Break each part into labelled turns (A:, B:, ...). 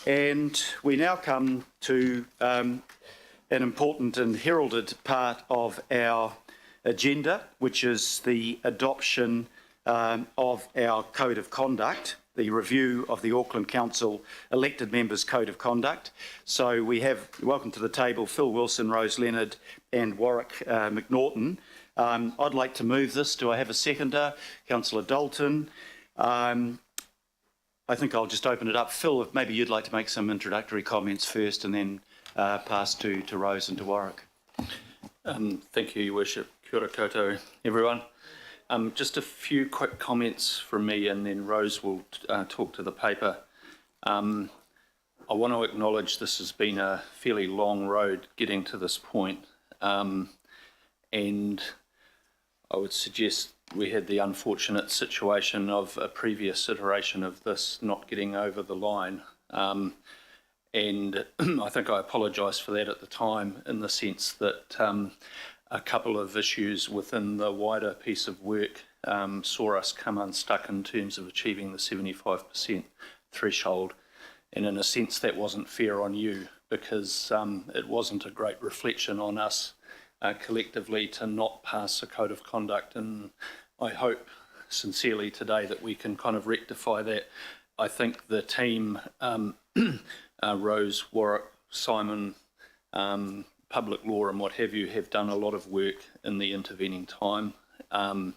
A: And we now come to an important and heralded part of our agenda, which is the adoption of our Code of Conduct, the review of the Auckland Council elected members' Code of Conduct. So we have, welcome to the table, Phil Wilson, Rose Leonard and Warwick McNaughton. I'd like to move this. Do I have a seconder? Councillor Dalton. I think I'll just open it up. Phil, if maybe you'd like to make some introductory comments first and then pass to Rose and to Warwick.
B: Thank you, Your Worship. Kia ora koutou, everyone. Just a few quick comments from me and then Rose will talk to the paper. I want to acknowledge this has been a fairly long road getting to this point, and I would suggest we had the unfortunate situation of a previous iteration of this not getting over the line. And I think I apologise for that at the time, in the sense that a couple of issues within the wider piece of work saw us come unstuck in terms of achieving the 75% threshold. And in a sense, that wasn't fair on you, because it wasn't a great reflection on us collectively to not pass a code of conduct. And I hope sincerely today that we can kind of rectify that. I think the team, Rose, Warwick, Simon, Public Law and what have you, have done a lot of work in the intervening time. And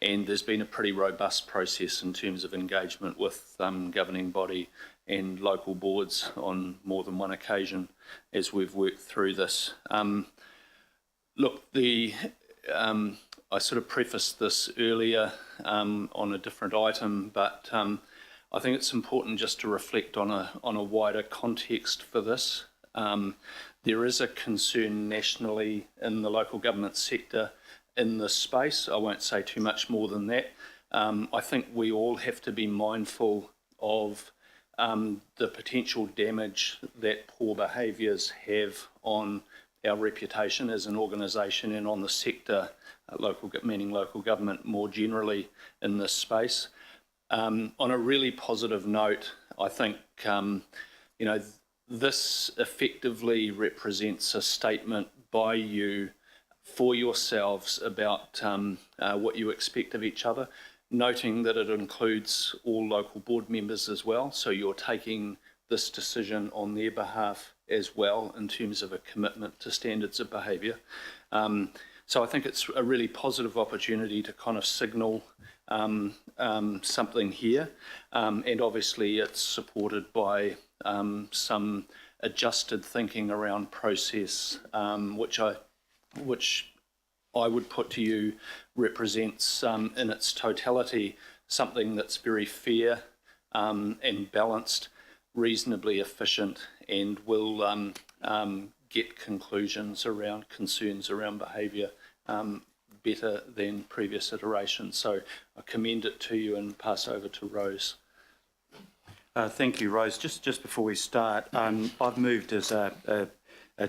B: there's been a pretty robust process in terms of engagement with governing body and local boards on more than one occasion as we've worked through this. Look, I sort of prefaced this earlier on a different item, but I think it's important just to reflect on a wider context for this. There is a concern nationally in the local government sector in this space. I won't say too much more than that. I think we all have to be mindful of the potential damage that poor behaviours have on our reputation as an organisation and on the sector, meaning local government more generally in this space. On a really positive note, I think this effectively represents a statement by you for yourselves about what you expect of each other, noting that it includes all local board members as well. So you're taking this decision on their behalf as well in terms of a commitment to standards of behaviour. So I think it's a really positive opportunity to kind of signal something here, and obviously it's supported by some adjusted thinking around process, which I would put to you represents in its totality something that's very fair and balanced, reasonably efficient, and will get conclusions around concerns around behaviour better than previous iterations. So I commend it to you and pass over to Rose.
A: Thank you, Rose. Just before we start, I've moved as a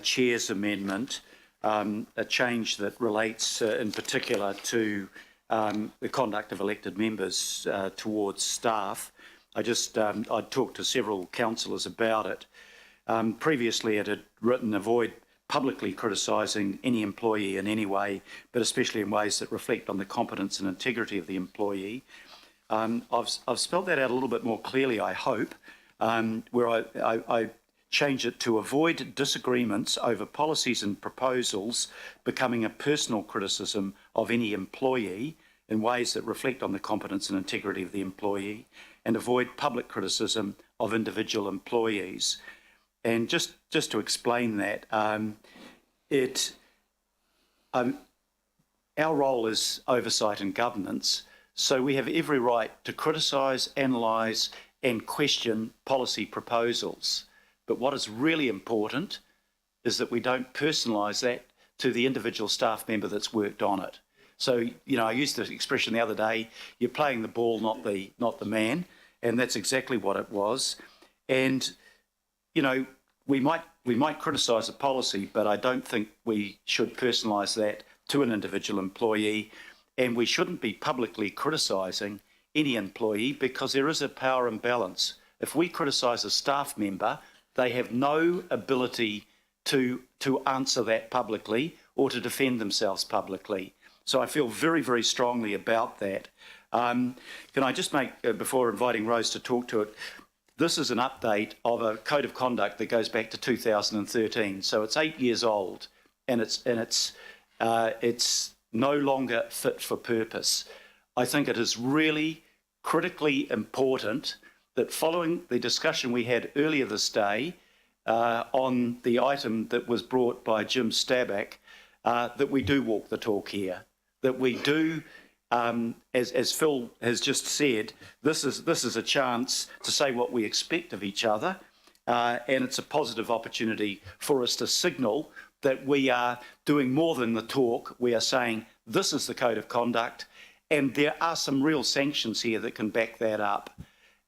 A: Chair's amendment, a change that relates in particular to the conduct of elected members towards staff. I talked to several councillors about it. Previously it had written, avoid publicly criticising any employee in any way, but especially in ways that reflect on the competence and integrity of the employee. I've spelled that out a little bit more clearly, I hope, where I change it to avoid disagreements over policies and proposals becoming a personal criticism of any employee in ways that reflect on the competence and integrity of the employee, and avoid public criticism of individual employees. And just to explain that, our role is oversight and governance, so we have every right to criticise, analyse and question policy proposals. But what is really important is that we don't personalise that to the individual staff member that's worked on it. So, I used the expression the other day, you're playing the ball, not the man, and that's exactly what it was. And, we might criticise a policy, but I don't think we should personalise that to an individual employee, and we shouldn't be publicly criticising any employee because there is a power imbalance if we criticise a staff member, they have no ability to answer that publicly or to defend themselves publicly. So I feel very, very strongly about that. Can I just make, before inviting Rose to talk to it, this is an update of a code of conduct that goes back to 2013. So it's 8 years old, and it's no longer fit for purpose. I think it is really critically important that following the discussion we had earlier this day on the item that was brought by Jim Stabak, that we do walk the talk here, that we do, as Phil has just said, this is a chance to say what we expect of each other, and it's a positive opportunity for us to signal that we are doing more than the talk. We are saying this is the code of conduct, and there are some real sanctions here that can back that up.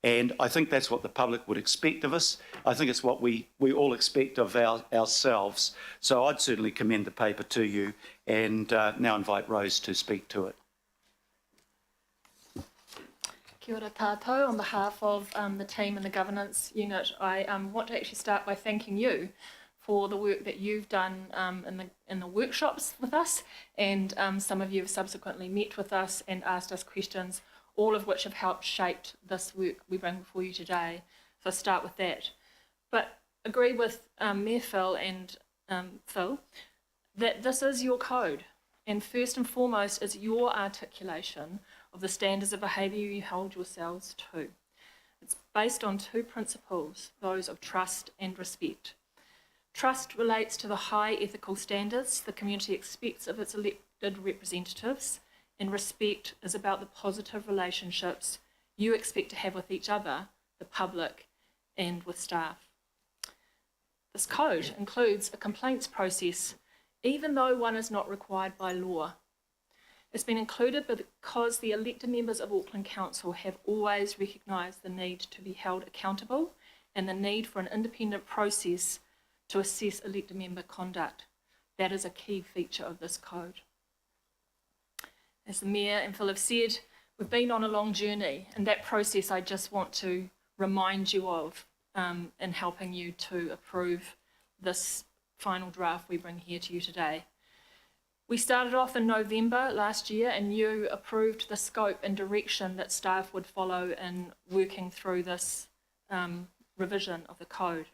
A: And I think that's what the public would expect of us. I think it's what we all expect of ourselves. So I'd certainly commend the paper to you, and now invite Rose to speak to it.
C: Kia ora tātou. On behalf of the team and the governance unit, I want to actually start by thanking you for the work that you've done in the workshops with us, and some of you have subsequently met with us and asked us questions, all of which have helped shape this work we bring before you today. So I'll start with that. But agree with Mayor Phil and Phil that this is your code, and first and foremost is your articulation of the standards of behaviour you hold yourselves to. It's based on two principles, those of trust and respect. Trust relates to the high ethical standards the community expects of its elected representatives, and respect is about the positive relationships you expect to have with each other, the public, and with staff. This code includes a complaints process, even though one is not required by law. It's been included because the elected members of Auckland Council have always recognised the need to be held accountable and the need for an independent process to assess elected member conduct. That is a key feature of this code. As the Mayor and Phil have said, we've been on a long journey, and that process I just want to remind you of in helping you to approve this final draft we bring here to you today. We started off in November last year, and you approved the scope and direction that staff would follow in working through this revision of the code.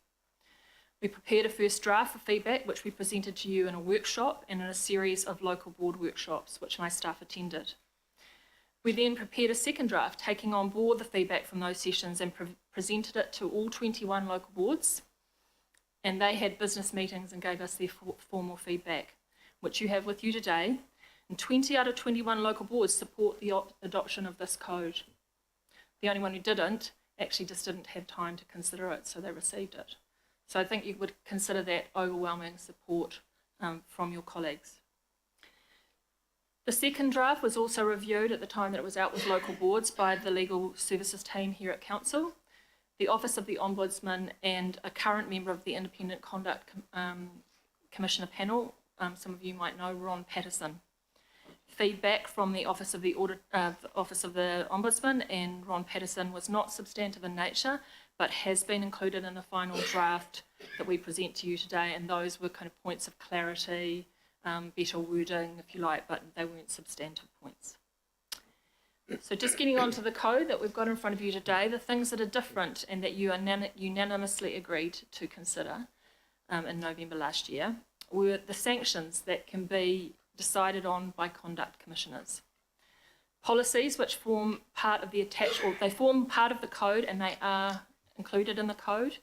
C: We prepared a first draft for feedback, which we presented to you in a workshop and in a series of local board workshops, which my staff attended. We then prepared a second draft, taking on board the feedback from those sessions, and presented it to all 21 local boards, and they had business meetings and gave us their formal feedback, which you have with you today, and 20 out of 21 local boards support the adoption of this code. The only one who didn't actually just didn't have time to consider it, so they received it. So I think you would consider that overwhelming support from your colleagues. The second draft was also reviewed at the time that it was out with local boards by the legal services team here at Council, the Office of the Ombudsman, and a current member of the Independent Conduct Commissioner panel, some of you might know, Ron Patterson. Feedback from the Office of the Ombudsman and Ron Patterson was not substantive in nature, but has been included in the final draft that we present to you today, and those were kind of points of clarity, better wording, if you like, but they weren't substantive points. So just getting on to the code that we've got in front of you today, the things that are different and that you unanimously agreed to consider in November last year were the sanctions that can be decided on by conduct commissioners. Policies which form part of the they form part of the code, and they are included in the code.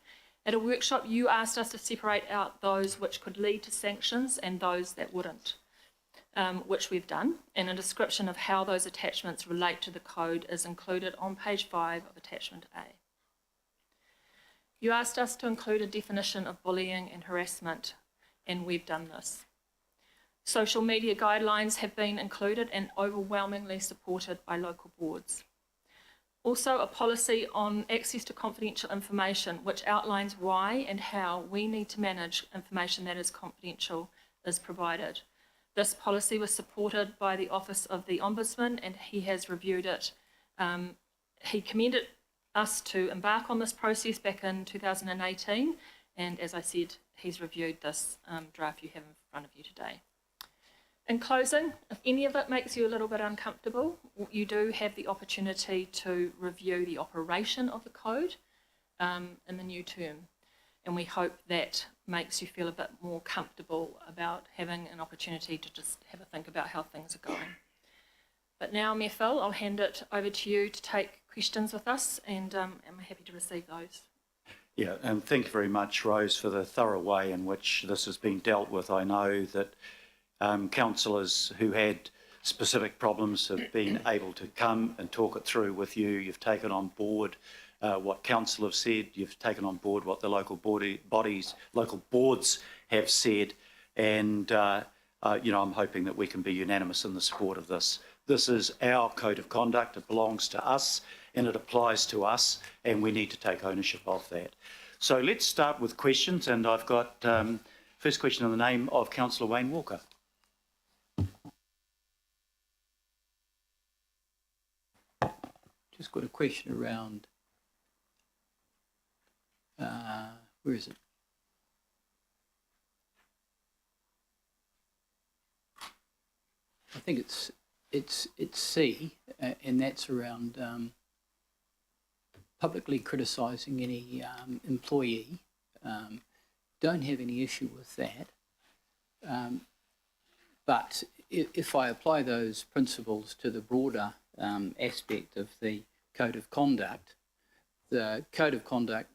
C: At a workshop, you asked us to separate out those which could lead to sanctions and those that wouldn't, which we've done, and a description of how those attachments relate to the code is included on page 5 of attachment A. You asked us to include a definition of bullying and harassment, and we've done this. Social media guidelines have been included and overwhelmingly supported by local boards. Also, a policy on access to confidential information, which outlines why and how we need to manage information that is confidential, is provided. This policy was supported by the Office of the Ombudsman, and he has reviewed it. He commended us to embark on this process back in 2018, and as I said, he's reviewed this draft you have in front of you today. In closing, if any of it makes you a little bit uncomfortable, you do have the opportunity to review the operation of the code in the new term. And we hope that makes you feel a bit more comfortable about having an opportunity to just have a think about how things are going. But now, Mayor Phil, I'll hand it over to you to take questions with us, and I'm happy to receive those.
A: Yeah, and thank you very much, Rose, for the thorough way in which this has been dealt with. I know that councillors who had specific problems have been able to come and talk it through with you. You've taken on board what council have said. You've taken on board what the local local boards have said, and I'm hoping that we can be unanimous in the support of this. This is our code of conduct. It belongs to us, and it applies to us, and we need to take ownership of that. So let's start with questions, and I've got first question in the name of Councillor Wayne Walker.
D: Just got a question around, where is it? I think it's C, and that's around publicly criticising any employee. Don't have any issue with that. But if I apply those principles to the broader aspect of the Code of Conduct, the Code of Conduct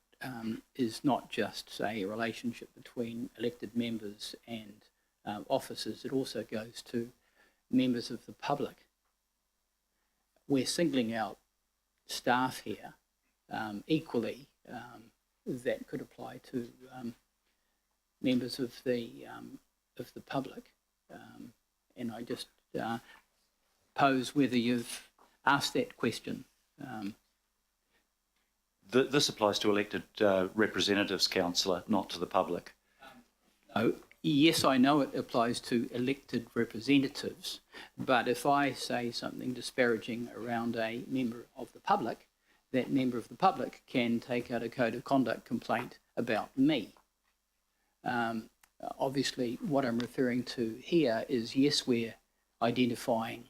D: is not just, say, a relationship between elected members and officers. It also goes to members of the public. We're singling out staff here equally. That could apply to members of the public, and I just pose whether you've asked that question.
A: This applies to elected representatives, councillor, not to the public.
D: No. Yes, I know it applies to elected representatives, but if I say something disparaging around a member of the public, that member of the public can take out a code of conduct complaint about me. Obviously, what I'm referring to here is, yes, we're identifying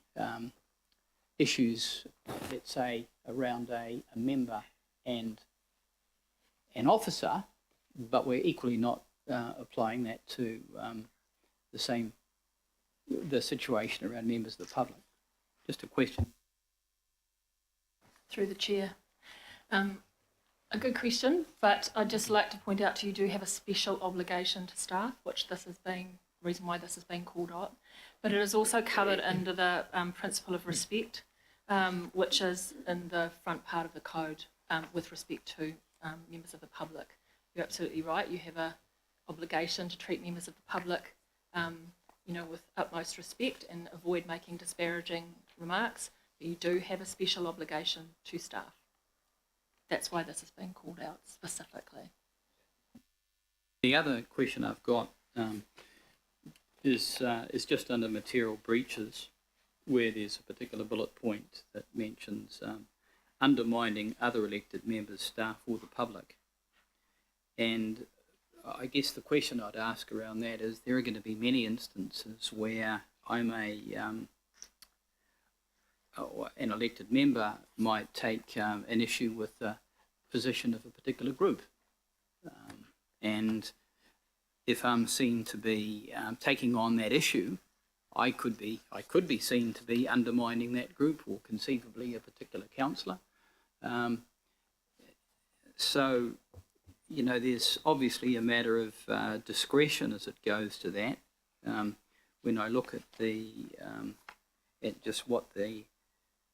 D: issues, let's say, around a member and an officer, but we're equally not applying that to the situation around members of the public. Just a question.
C: Through the chair. A good question, but I'd just like to point out to you do have a special obligation to staff, which this is being, reason why this is being called out, but it is also covered under the principle of respect, which is in the front part of the code with respect to members of the public. You're absolutely right, you have a obligation to treat members of the public with utmost respect and avoid making disparaging remarks, but you do have a special obligation to staff. That's why this is being called out specifically.
D: The other question I've got is just under material breaches, where there's a particular bullet point that mentions undermining other elected members, staff or the public. And I guess the question I'd ask around that is, there are going to be many instances where I'm an elected member might take an issue with the position of a particular group. And if I'm seen to be taking on that issue, I could be seen to be undermining that group, or conceivably a particular councillor. So, there's obviously a matter of discretion as it goes to that. When I look at at just what the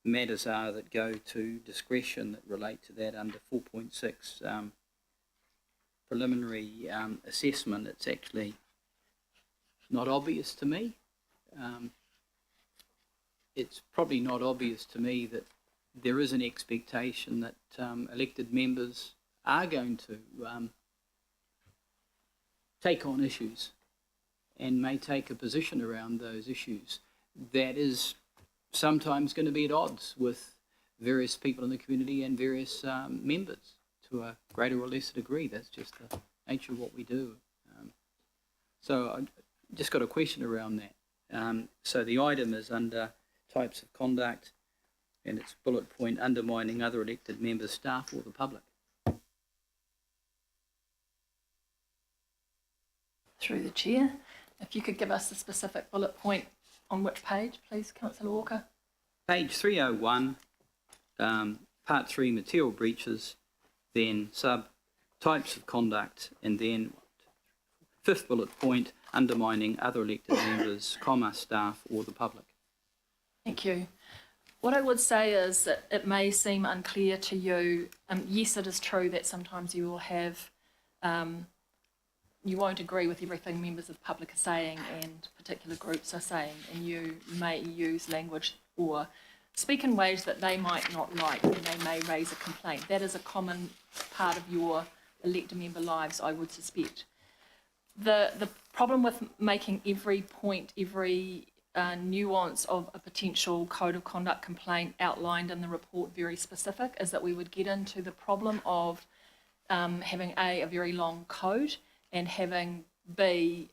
D: matters are that go to discretion that relate to that under 4.6 preliminary assessment, it's actually not obvious to me. It's probably not obvious to me that there is an expectation that elected members are going to take on issues and may take a position around those issues that is sometimes going to be at odds with various people in the community and various members to a greater or lesser degree. That's just the nature of what we do. So I just got a question around that. So the item is under types of conduct, and it's bullet point undermining other elected members, staff or the public.
C: Through the chair, if you could give us the specific bullet point on which page, please, Councillor Walker.
D: Page 301, part 3, material breaches, then sub types of conduct, and then fifth bullet point, undermining other elected members, comma, staff or the public.
C: Thank you. What I would say is that it may seem unclear to you. Yes, it is true that sometimes you will have, you won't agree with everything members of the public are saying and particular groups are saying, and you may use language or speak in ways that they might not like, and they may raise a complaint. That is a common part of your elected member lives, I would suspect. The problem with making every point, every nuance of a potential code of conduct complaint outlined in the report very specific is that we would get into the problem of having a very long code and having B,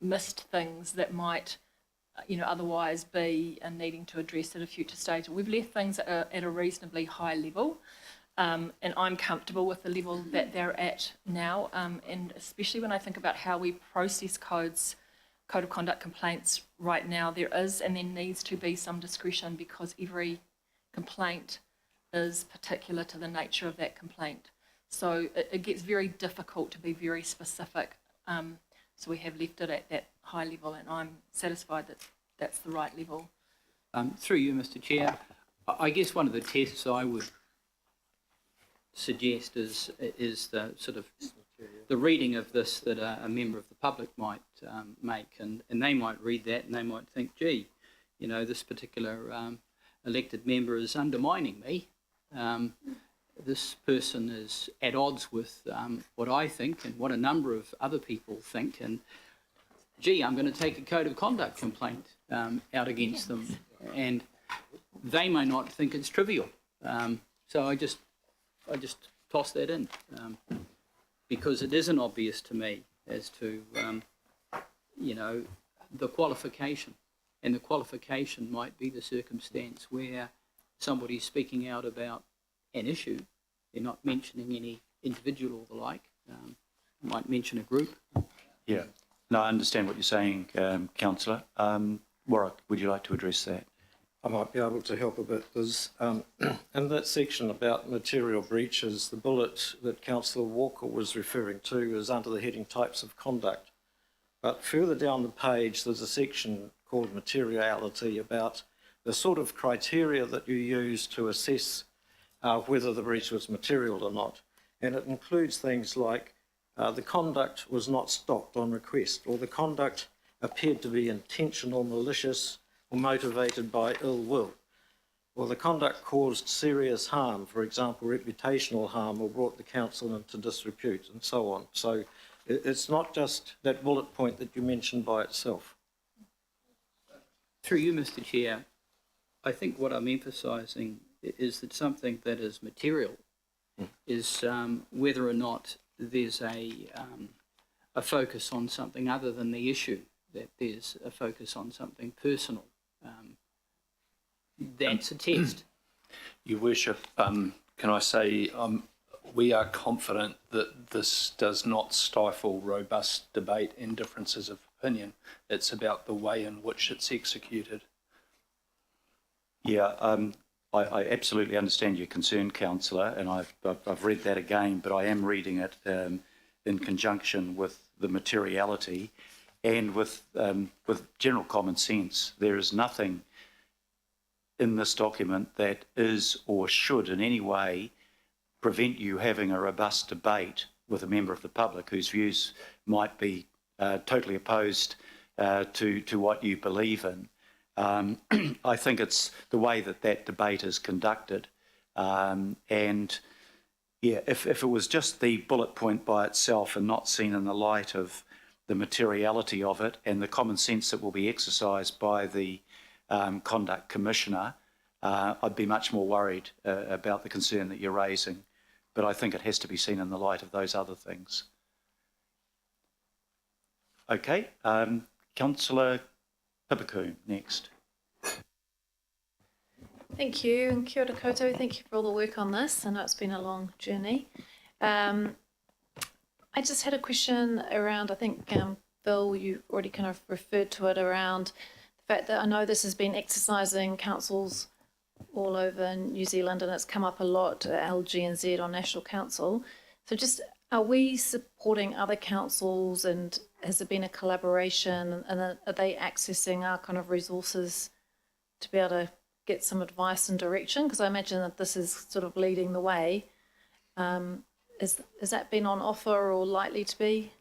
C: missed things that might otherwise be needing to address at a future stage. We've left things at a reasonably high level, and I'm comfortable with the level that they're at now, and especially when I think about how we process code of conduct complaints right now, there is and there needs to be some discretion because every complaint is particular to the nature of that complaint. So it gets very difficult to be very specific. So we have left it at that high level, and I'm satisfied that that's the right level.
D: Through you, Mr. Chair, I guess one of the tests I would suggest is the sort of the reading of this that a member of the public might make, and they might read that and they might think, gee, this particular elected member is undermining me. This person is at odds with what I think and what a number of other people think, and gee, I'm going to take a code of conduct complaint out against them, and they may not think it's trivial. So I just toss that in because it isn't obvious to me as to the qualification, and the qualification might be the circumstance where somebody's speaking out about an issue. They're not mentioning any individual or the like. Might mention a group.
A: Yeah. No, I understand what you're saying, Councillor. Warwick, would you like to address that?
E: I might be able to help a bit. There's, in that section about material breaches, the bullet that Councillor Walker was referring to is under the heading types of conduct. But further down the page, there's a section called materiality about the sort of criteria that you use to assess whether the breach was material or not. And it includes things like the conduct was not stopped on request, or the conduct appeared to be intentional, malicious, or motivated by ill will, or the conduct caused serious harm, for example, reputational harm, or brought the council into disrepute, and so on. So it's not just that bullet point that you mentioned by itself.
D: Through you, Mr. Chair, I think what I'm emphasising is that something that is material is whether or not there's a focus on something other than the issue, that there's a focus on something personal. That's a test.
B: Your Worship, can I say we are confident that this does not stifle robust debate and differences of opinion. It's about the way in which it's executed.
A: Yeah, I absolutely understand your concern, Councillor, and I've read that again, but I am reading it in conjunction with the materiality and with general common sense. There is nothing in this document that is or should in any way prevent you having a robust debate with a member of the public whose views might be totally opposed to what you believe in. I think it's the way that debate is conducted. And yeah, if it was just the bullet point by itself and not seen in the light of the materiality of it and the common sense that will be exercised by the Conduct Commissioner, I'd be much more worried about the concern that you're raising. But I think it has to be seen in the light of those other things. Okay, Councillor Pipakoon next.
F: Thank you, and kia ora koutou. Thank you for all the work on this. I know it's been a long journey. I just had a question around, I think, Bill, you already kind of referred to it, around the fact that I know this has been exercising councils all over New Zealand, and it's come up a lot at LGNZ on National Council. So just, are we supporting other councils, and has there been a collaboration, and are they accessing our kind of resources to be able to get some advice and direction? Because I imagine that this is sort of leading the way. Has that been on offer or likely to be?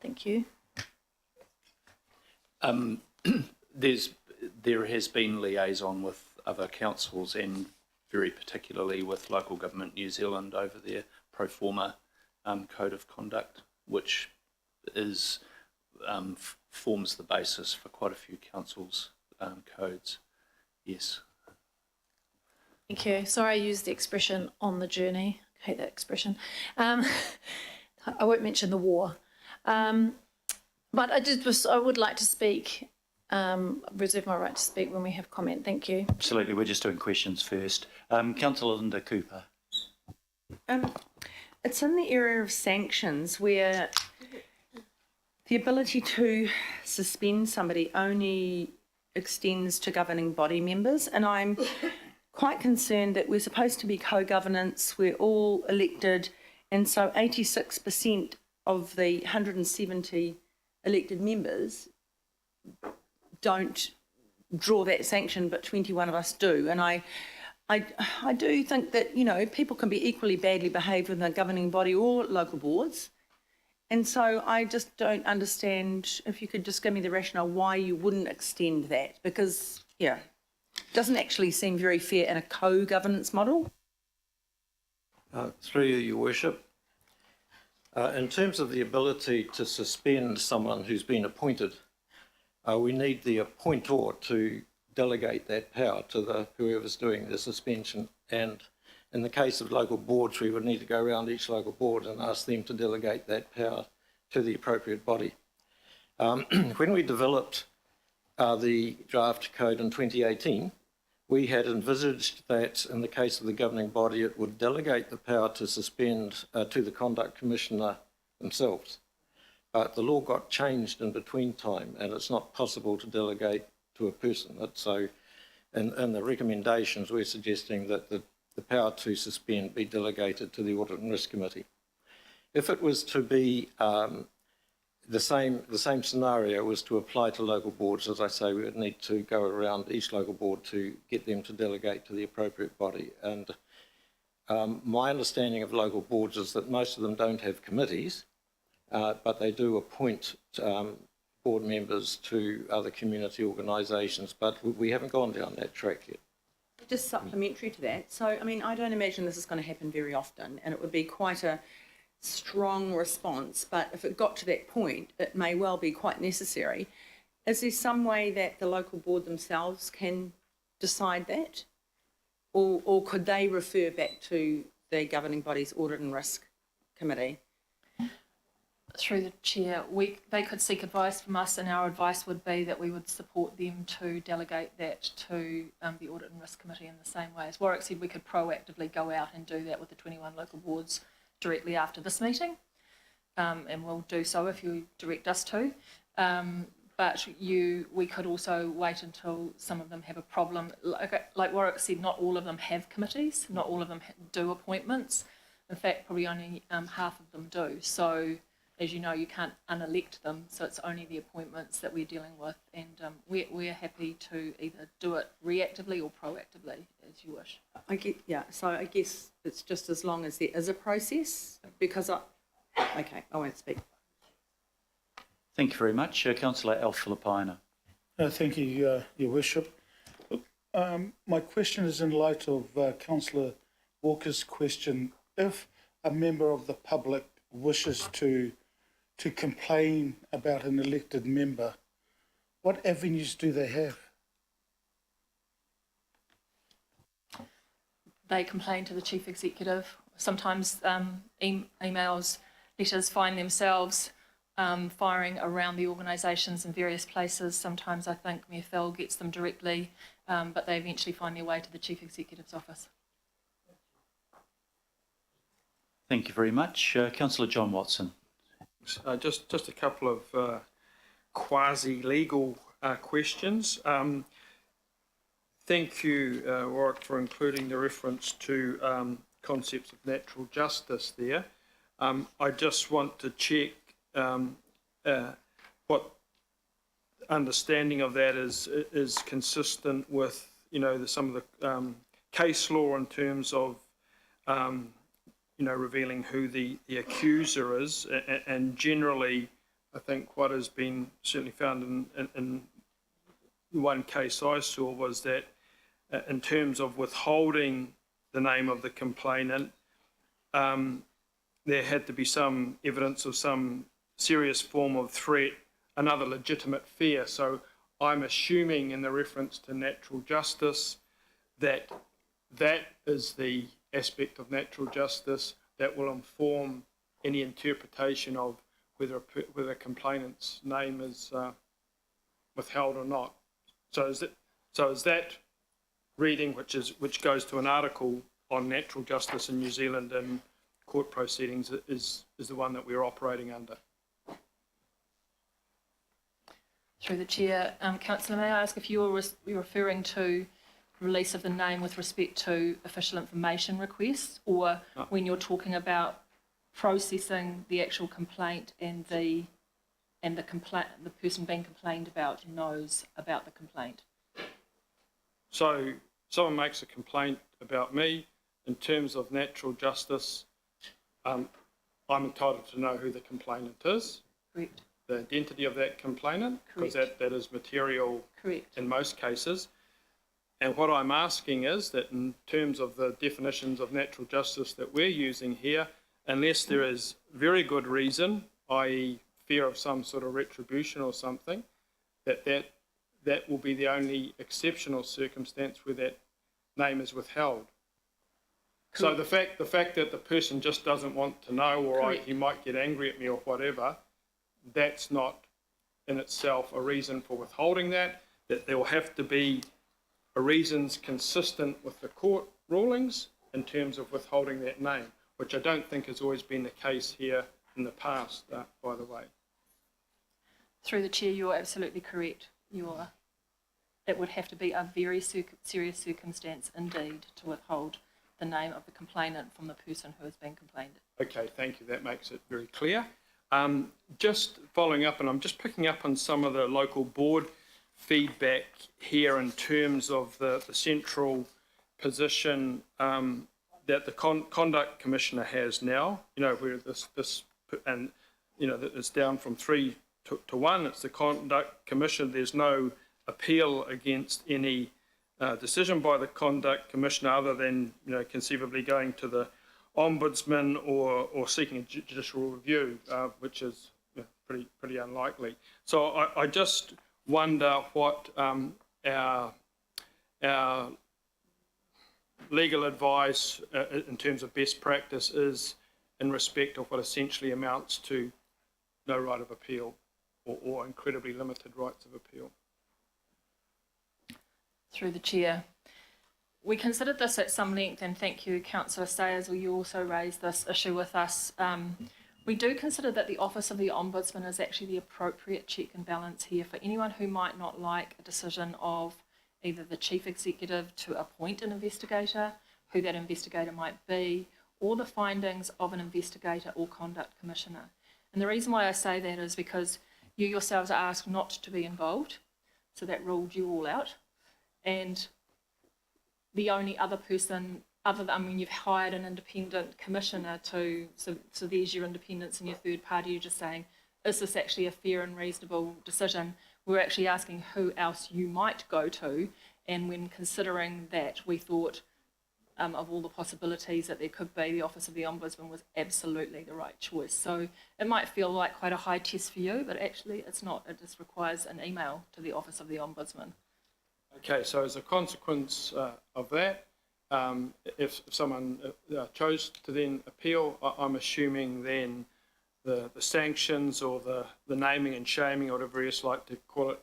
F: Thank you.
B: There has been liaison with other councils, and very particularly with Local Government New Zealand over their pro forma code of conduct, which is forms the basis for quite a few councils' codes. Yes.
F: Thank you. Sorry I used the expression "on the journey." I hate that expression. I won't mention the war. But I would like to speak, reserve my right to speak when we have comment. Thank you.
A: Absolutely, we're just doing questions first. Councillor Linda Cooper.
G: It's in the area of sanctions where the ability to suspend somebody only extends to governing body members, and I'm quite concerned that we're supposed to be co-governance, we're all elected, and so 86% of the 170 elected members don't draw that sanction, but 21 of us do. And I do think that, you know, people can be equally badly behaved within a governing body or local boards. And so I just don't understand, if you could just give me the rationale why you wouldn't extend that, because, yeah, it doesn't actually seem very fair in a co-governance model.
E: Through you, Your Worship. In terms of the ability to suspend someone who's been appointed, we need the appointer to delegate that power to whoever's doing the suspension. And in the case of local boards, we would need to go around each local board and ask them to delegate that power to the appropriate body. When we developed the draft code in 2018, we had envisaged that in the case of the governing body, it would delegate the power to suspend to the Conduct Commissioner themselves. But the law got changed in between time, and it's not possible to delegate to a person. So in the recommendations, we're suggesting that the power to suspend be delegated to the Audit and Risk Committee. If it was to be the same scenario was to apply to local boards, as I say, we would need to go around each local board to get them to delegate to the appropriate body. And my understanding of local boards is that most of them don't have committees, but they do appoint board members to other community organisations, but we haven't gone down that track yet.
G: Just supplementary to that. So, I mean, I don't imagine this is going to happen very often, and it would be quite a strong response, but if it got to that point, it may well be quite necessary. Is there some way that the local board themselves can decide that? Or could they refer back to the governing body's Audit and Risk Committee?
C: Through the chair, they could seek advice from us, and our advice would be that we would support them to delegate that to the Audit and Risk Committee in the same way. As Warwick said, we could proactively go out and do that with the 21 local boards directly after this meeting, and we'll do so if you direct us to. But we could also wait until some of them have a problem. Like Warwick said, not all of them have committees, not all of them do appointments. In fact, probably only half of them do. So, as you know, you can't unelect them, so it's only the appointments that we're dealing with, and we're happy to either do it reactively or proactively, as you wish.
G: So I guess it's just as long as there is a process, because okay, I won't speak.
A: Thank you very much. Councillor Al-Filipaina.
H: Thank you, Your Worship. My question is in light of Councillor Walker's question. If a member of the public wishes to complain about an elected member, what avenues do they have?
C: they complain to the chief executive. Sometimes emails, letters find themselves firing around the organisations in various places. Sometimes I think Mayor Phil gets them directly, but they eventually find their way to the chief executive's office.
A: Thank you very much. Councillor John Watson.
I: Just a couple of quasi-legal questions. Thank you, Warwick, for including the reference to concepts of natural justice there. I just want to check what understanding of that is consistent with, some of the case law in terms of revealing who the accuser is, and generally, I think what has been certainly found in one case I saw was that in terms of withholding the name of the complainant, there had to be some evidence of some serious form of threat, another legitimate fear. So I'm assuming in the reference to natural justice that is the aspect of natural justice that will inform any interpretation of whether a complainant's name is withheld or not. So is that reading, which goes to an article on natural justice in New Zealand and court proceedings, is the one that we're operating under?
C: Through the chair, Councillor, may I ask if you're referring to release of the name with respect to official information requests, or when you're talking about processing the actual complaint and the person being complained about knows about the complaint?
I: So someone makes a complaint about me. In terms of natural justice, I'm entitled to know who the complainant is.
C: Correct.
I: The identity of that complainant, because
C: Correct.
I: that is material.
C: Correct.
I: In most cases. And what I'm asking is that in terms of the definitions of natural justice that we're using here, unless there is very good reason, i.e. fear of some sort of retribution or something, that will be the only exceptional circumstance where that name is withheld. So the fact that the person just doesn't want to know, or he might get angry at me or whatever, that's not in itself a reason for withholding that there will have to be reasons consistent with the court rulings in terms of withholding that name, which I don't think has always been the case here in the past, by the way.
C: Through the chair, you're absolutely correct. It would have to be a very serious circumstance indeed to withhold the name of the complainant from the person who is being complained.
I: Okay, thank you. That makes it very clear. Just following up, and I'm just picking up on some of the local board feedback here in terms of the central position that the conduct commissioner has now, where this and it's down from 3 to 1. It's the conduct commissioner. There's no appeal against any decision by the conduct commissioner, other than conceivably going to the ombudsman or seeking a judicial review, which is pretty unlikely. So I just wonder what our legal advice in terms of best practice is in respect of what essentially amounts to no right of appeal or incredibly limited rights of appeal.
C: Through the chair. We considered this at some length, and thank you, Councillor Sayers, you also raised this issue with us. We do consider that the Office of the Ombudsman is actually the appropriate check and balance here for anyone who might not like a decision of either the Chief Executive to appoint an investigator, who that investigator might be, or the findings of an investigator or conduct commissioner. And the reason why I say that is because you yourselves are asked not to be involved, so that ruled you all out. And the only other person, you've hired an independent commissioner so there's your independence and your third party. You're just saying, is this actually a fair and reasonable decision? We're actually asking who else you might go to, and when considering that, we thought of all the possibilities that there could be, the Office of the Ombudsman was absolutely the right choice. So it might feel like quite a high test for you, but actually it's not. It just requires an email to the Office of the Ombudsman.
I: Okay, so as a consequence of that, if someone chose to then appeal, I'm assuming then the sanctions or the naming and shaming, or whatever you like to call it,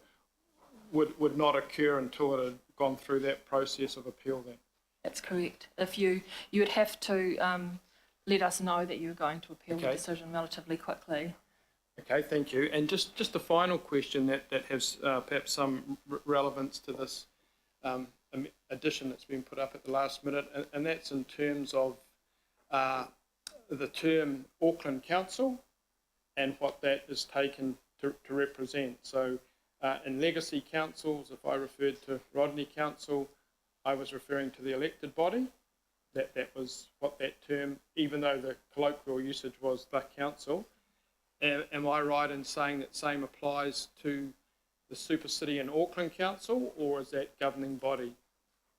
I: would not occur until it had gone through that process of appeal then?
C: That's correct. If you would have to let us know that you're going to appeal the
I: Okay.
C: decision relatively quickly.
I: Okay, thank you. And just a final question that has perhaps some relevance to this addition that's been put up at the last minute, and that's in terms of the term Auckland Council and what that is taken to represent. So in legacy councils, if I referred to Rodney Council, I was referring to the elected body. That was what that term, even though the colloquial usage was the council. Am I right in saying that same applies to the Super City and Auckland Council, or is that governing body?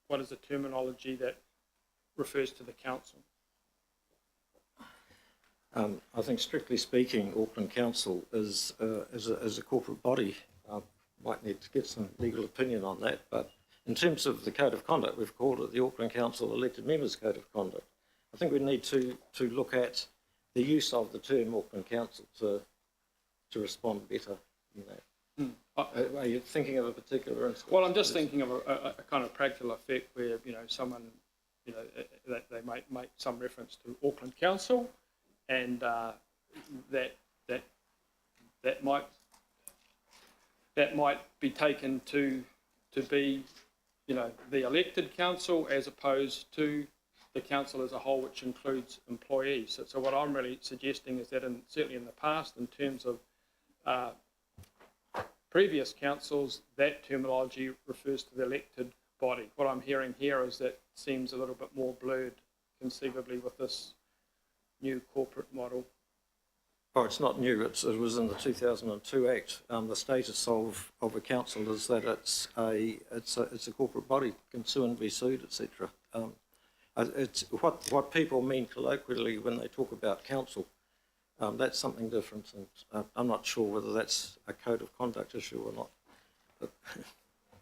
I: What is the terminology that refers to the council?
E: I think strictly speaking, Auckland Council is a corporate body. Might need to get some legal opinion on that, but in terms of the Code of Conduct, we've called it the Auckland Council Elected Members Code of Conduct. I think we need to look at the use of the term Auckland Council to respond better in that. Are you thinking of a particular instance?
I: Well, I'm just thinking of a kind of practical effect where, someone, that they might make some reference to Auckland Council, and that might be taken to be, the elected council, as opposed to the council as a whole, which includes employees. So what I'm really suggesting is that certainly in the past, in terms of previous councils, that terminology refers to the elected body. What I'm hearing here is that seems a little bit more blurred, conceivably, with this new corporate model.
E: Oh, it's not new. It was in the 2002 Act. The status of a council is that it's a corporate body, can sue and be sued, etc. It's what people mean colloquially when they talk about council. That's something different, and I'm not sure whether that's a code of conduct issue or not. But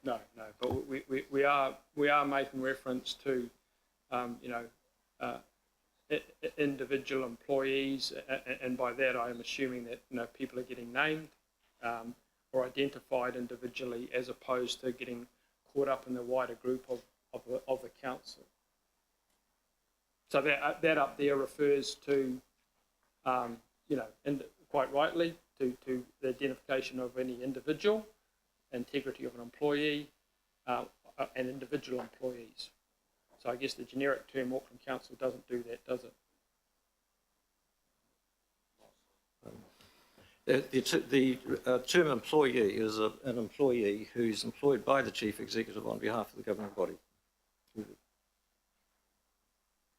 I: No, but we are making reference to, individual employees, and by that I am assuming that people are getting named or identified individually, as opposed to getting caught up in the wider group of the council. So that up there refers to, and quite rightly, to the identification of any individual, integrity of an employee, and individual employees. So I guess the generic term Auckland Council doesn't do that, does it?
E: the term employee is an employee who's employed by the Chief Executive on behalf of the governing body.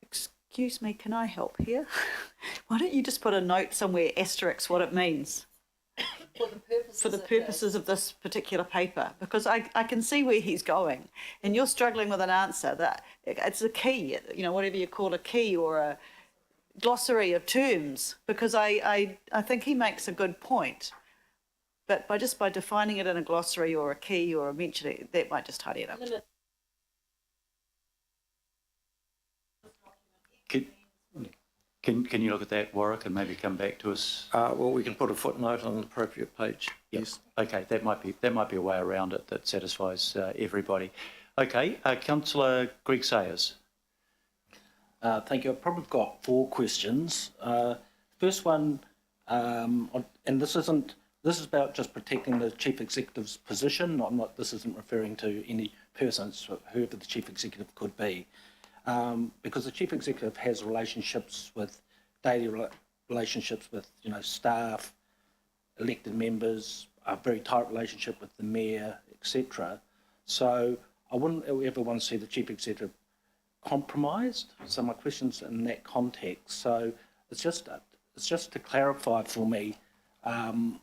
J: Excuse me, can I help here? Why don't you just put a note somewhere, asterisk, what it means? For the purposes of this particular paper, because I can see where he's going, and you're struggling with an answer that it's a key, whatever you call a key or a glossary of terms, because I think he makes a good point, but by defining it in a glossary or a key or a mention, that might just tidy it up.
A: Can you look at that, Warwick, and maybe come back to us?
E: Well, we can put a footnote on an appropriate page.
A: Yes. Okay, that might be a way around it that satisfies everybody. Okay, Councillor Greg Sayers.
K: Thank you. I've probably got 4 questions. First one, and this is about just protecting the Chief Executive's position. This isn't referring to any persons, whoever the Chief Executive could be. Because the Chief Executive has daily relationships with, staff, elected members, a very tight relationship with the Mayor, etc. So I wouldn't ever want to see the Chief Executive compromised. So my question's in that context. So it's just to clarify for me, when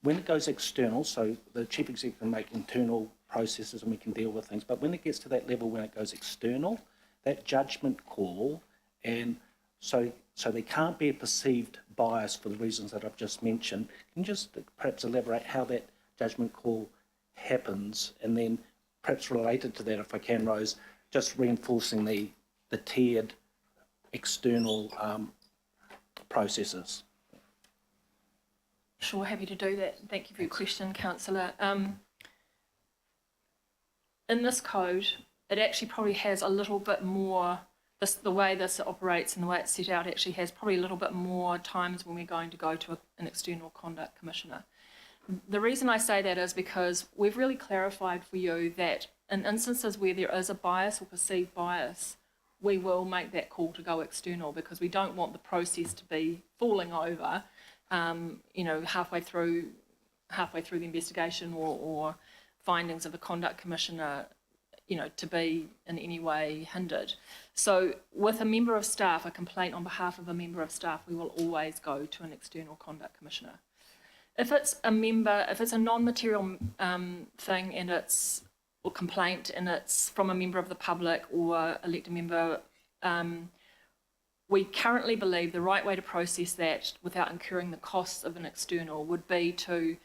K: it goes external, so the Chief Executive can make internal processes and we can deal with things, but when it gets to that level, when it goes external, that judgment call, and so there can't be a perceived bias for the reasons that I've just mentioned. Can you just perhaps elaborate how that judgment call happens, and then perhaps related to that, if I can, Rose, just reinforcing the tiered external processes.
C: Sure, happy to do that. Thank you for your question, councillor. In this code, it actually probably has a little bit more, the way this operates and the way it's set out actually has probably a little bit more times when we're going to go to an external conduct commissioner. The reason I say that is because we've really clarified for you that in instances where there is a bias or perceived bias, we will make that call to go external, because we don't want the process to be falling over, halfway through the investigation or findings of the conduct commissioner, to be in any way hindered. So with a member of staff, a complaint on behalf of a member of staff, we will always go to an external conduct commissioner. If it's a non-material thing and or complaint and it's from a member of the public or elected member, we currently believe the right way to process that without incurring the costs of an external would be to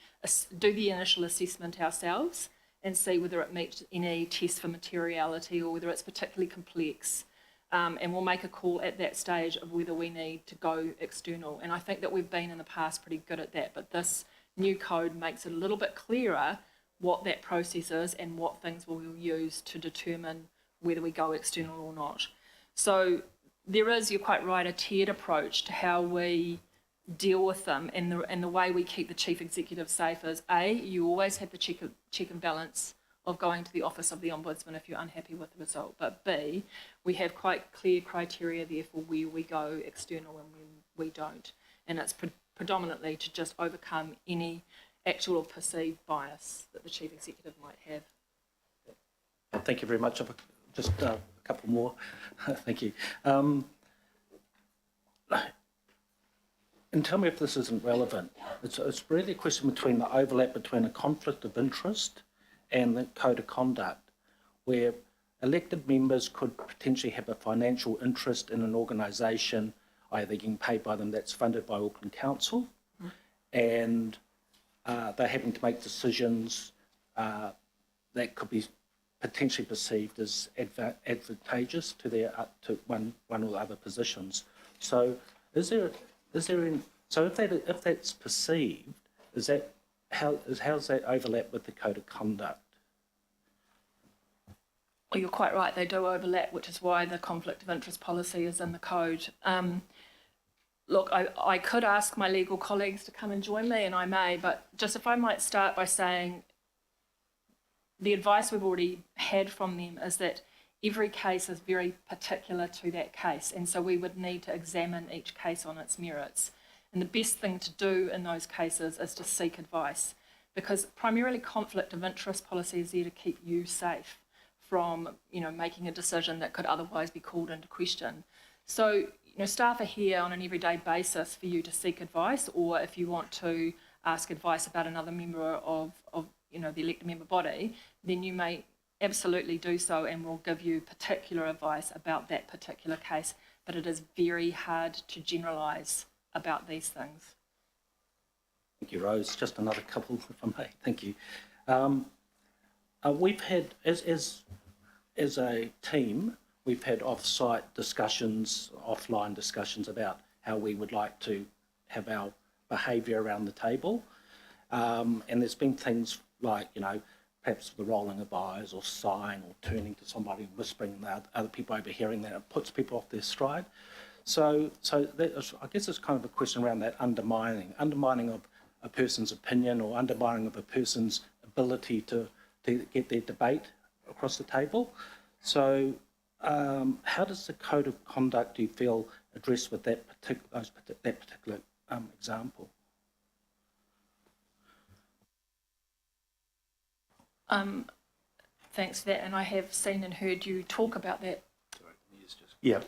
C: do the initial assessment ourselves and see whether it meets any test for materiality or whether it's particularly complex. And we'll make a call at that stage of whether we need to go external. And I think that we've been in the past pretty good at that, but this new code makes it a little bit clearer what that process is and what things we'll use to determine whether we go external or not. So there is, you're quite right, a tiered approach to how we deal with them, and the way we keep the chief executive safe is A, you always have the check and balance of going to the Office of the Ombudsman if you're unhappy with the result, but B, we have quite clear criteria there for where we go external and when we don't, and it's predominantly to just overcome any actual or perceived bias that the chief executive might have.
K: Thank you very much. Just a couple more. Thank you. And tell me if this isn't relevant. It's really a question between the overlap between a conflict of interest and the code of conduct, where elected members could potentially have a financial interest in an organisation, either getting paid by them that's funded by Auckland Council, and they're having to make decisions that could be potentially perceived as advantageous to to one or the other positions. So if that's perceived, how does that overlap with the code of conduct?
C: Well, you're quite right, they do overlap, which is why the conflict of interest policy is in the code. Look, I could ask my legal colleagues to come and join me, and I may, but just if I might start by saying the advice we've already had from them is that every case is very particular to that case, and so we would need to examine each case on its merits. And the best thing to do in those cases is to seek advice, because primarily conflict of interest policy is there to keep you safe from, making a decision that could otherwise be called into question. So, staff are here on an everyday basis for you to seek advice, or if you want to ask advice about another member of the elected member body, then you may absolutely do so, and we'll give you particular advice about that particular case. But it is very hard to generalise about these things.
K: Thank you, Rose. Just another couple, if I may. Thank you. We've had, as a team, we've had off-site discussions, offline discussions about how we would like to have our behaviour around the table. And there's been things like, perhaps the rolling of eyes or sighing or turning to somebody and whispering that other people overhearing that, it puts people off their stride. So that is, I guess it's kind of a question around that undermining of a person's opinion or undermining of a person's ability to get their debate across the table. So how does the code of conduct, do you feel, address with that particular example?
C: Thanks for that, and I have seen and heard you talk about that.
A: Yeah,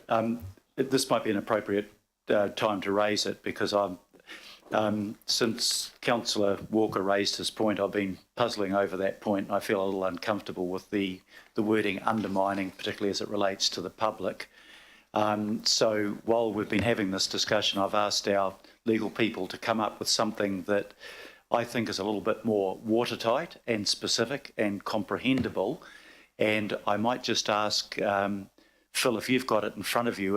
A: this might be an appropriate time to raise it, because since Councillor Walker raised his point, I've been puzzling over that point, and I feel a little uncomfortable with the wording undermining, particularly as it relates to the public. So while we've been having this discussion, I've asked our legal people to come up with something that I think is a little bit more watertight and specific and comprehensible, And I might just ask, Phil, if you've got it in front of you,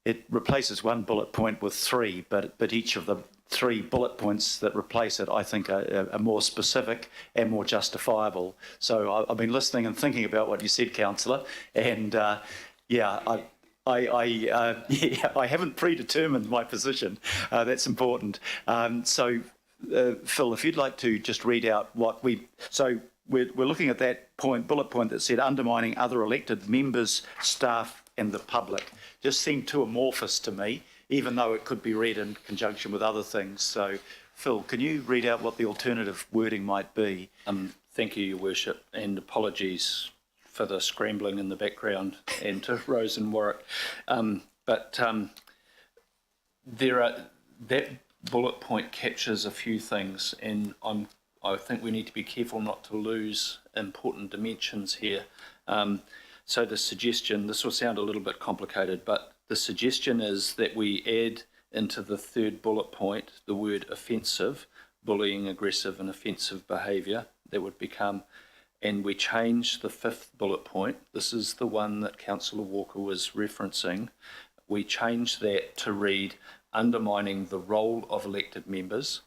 A: it replaces one bullet point with three, but each of the three bullet points that replace it, I think, are more specific and more justifiable. So I've been listening and thinking about what you said, Councillor, and I haven't predetermined my position. That's important. So, Phil, if you'd like to just read out what we're looking at that bullet point that said undermining other elected members, staff, and the public. Just seemed too amorphous to me, even though it could be read in conjunction with other things. So, Phil, can you read out what the alternative wording might be?
B: Thank you, Your Worship, and apologies for the scrambling in the background and to Rose and Warwick. That bullet point captures a few things, and I think we need to be careful not to lose important dimensions here. So the suggestion, this will sound a little bit complicated, but the suggestion is that we add into the third bullet point the word offensive, bullying, aggressive and offensive behaviour. That would become, and we change the fifth bullet point. This is the one that Councillor Walker was referencing. We change that to read undermining the role of elected members.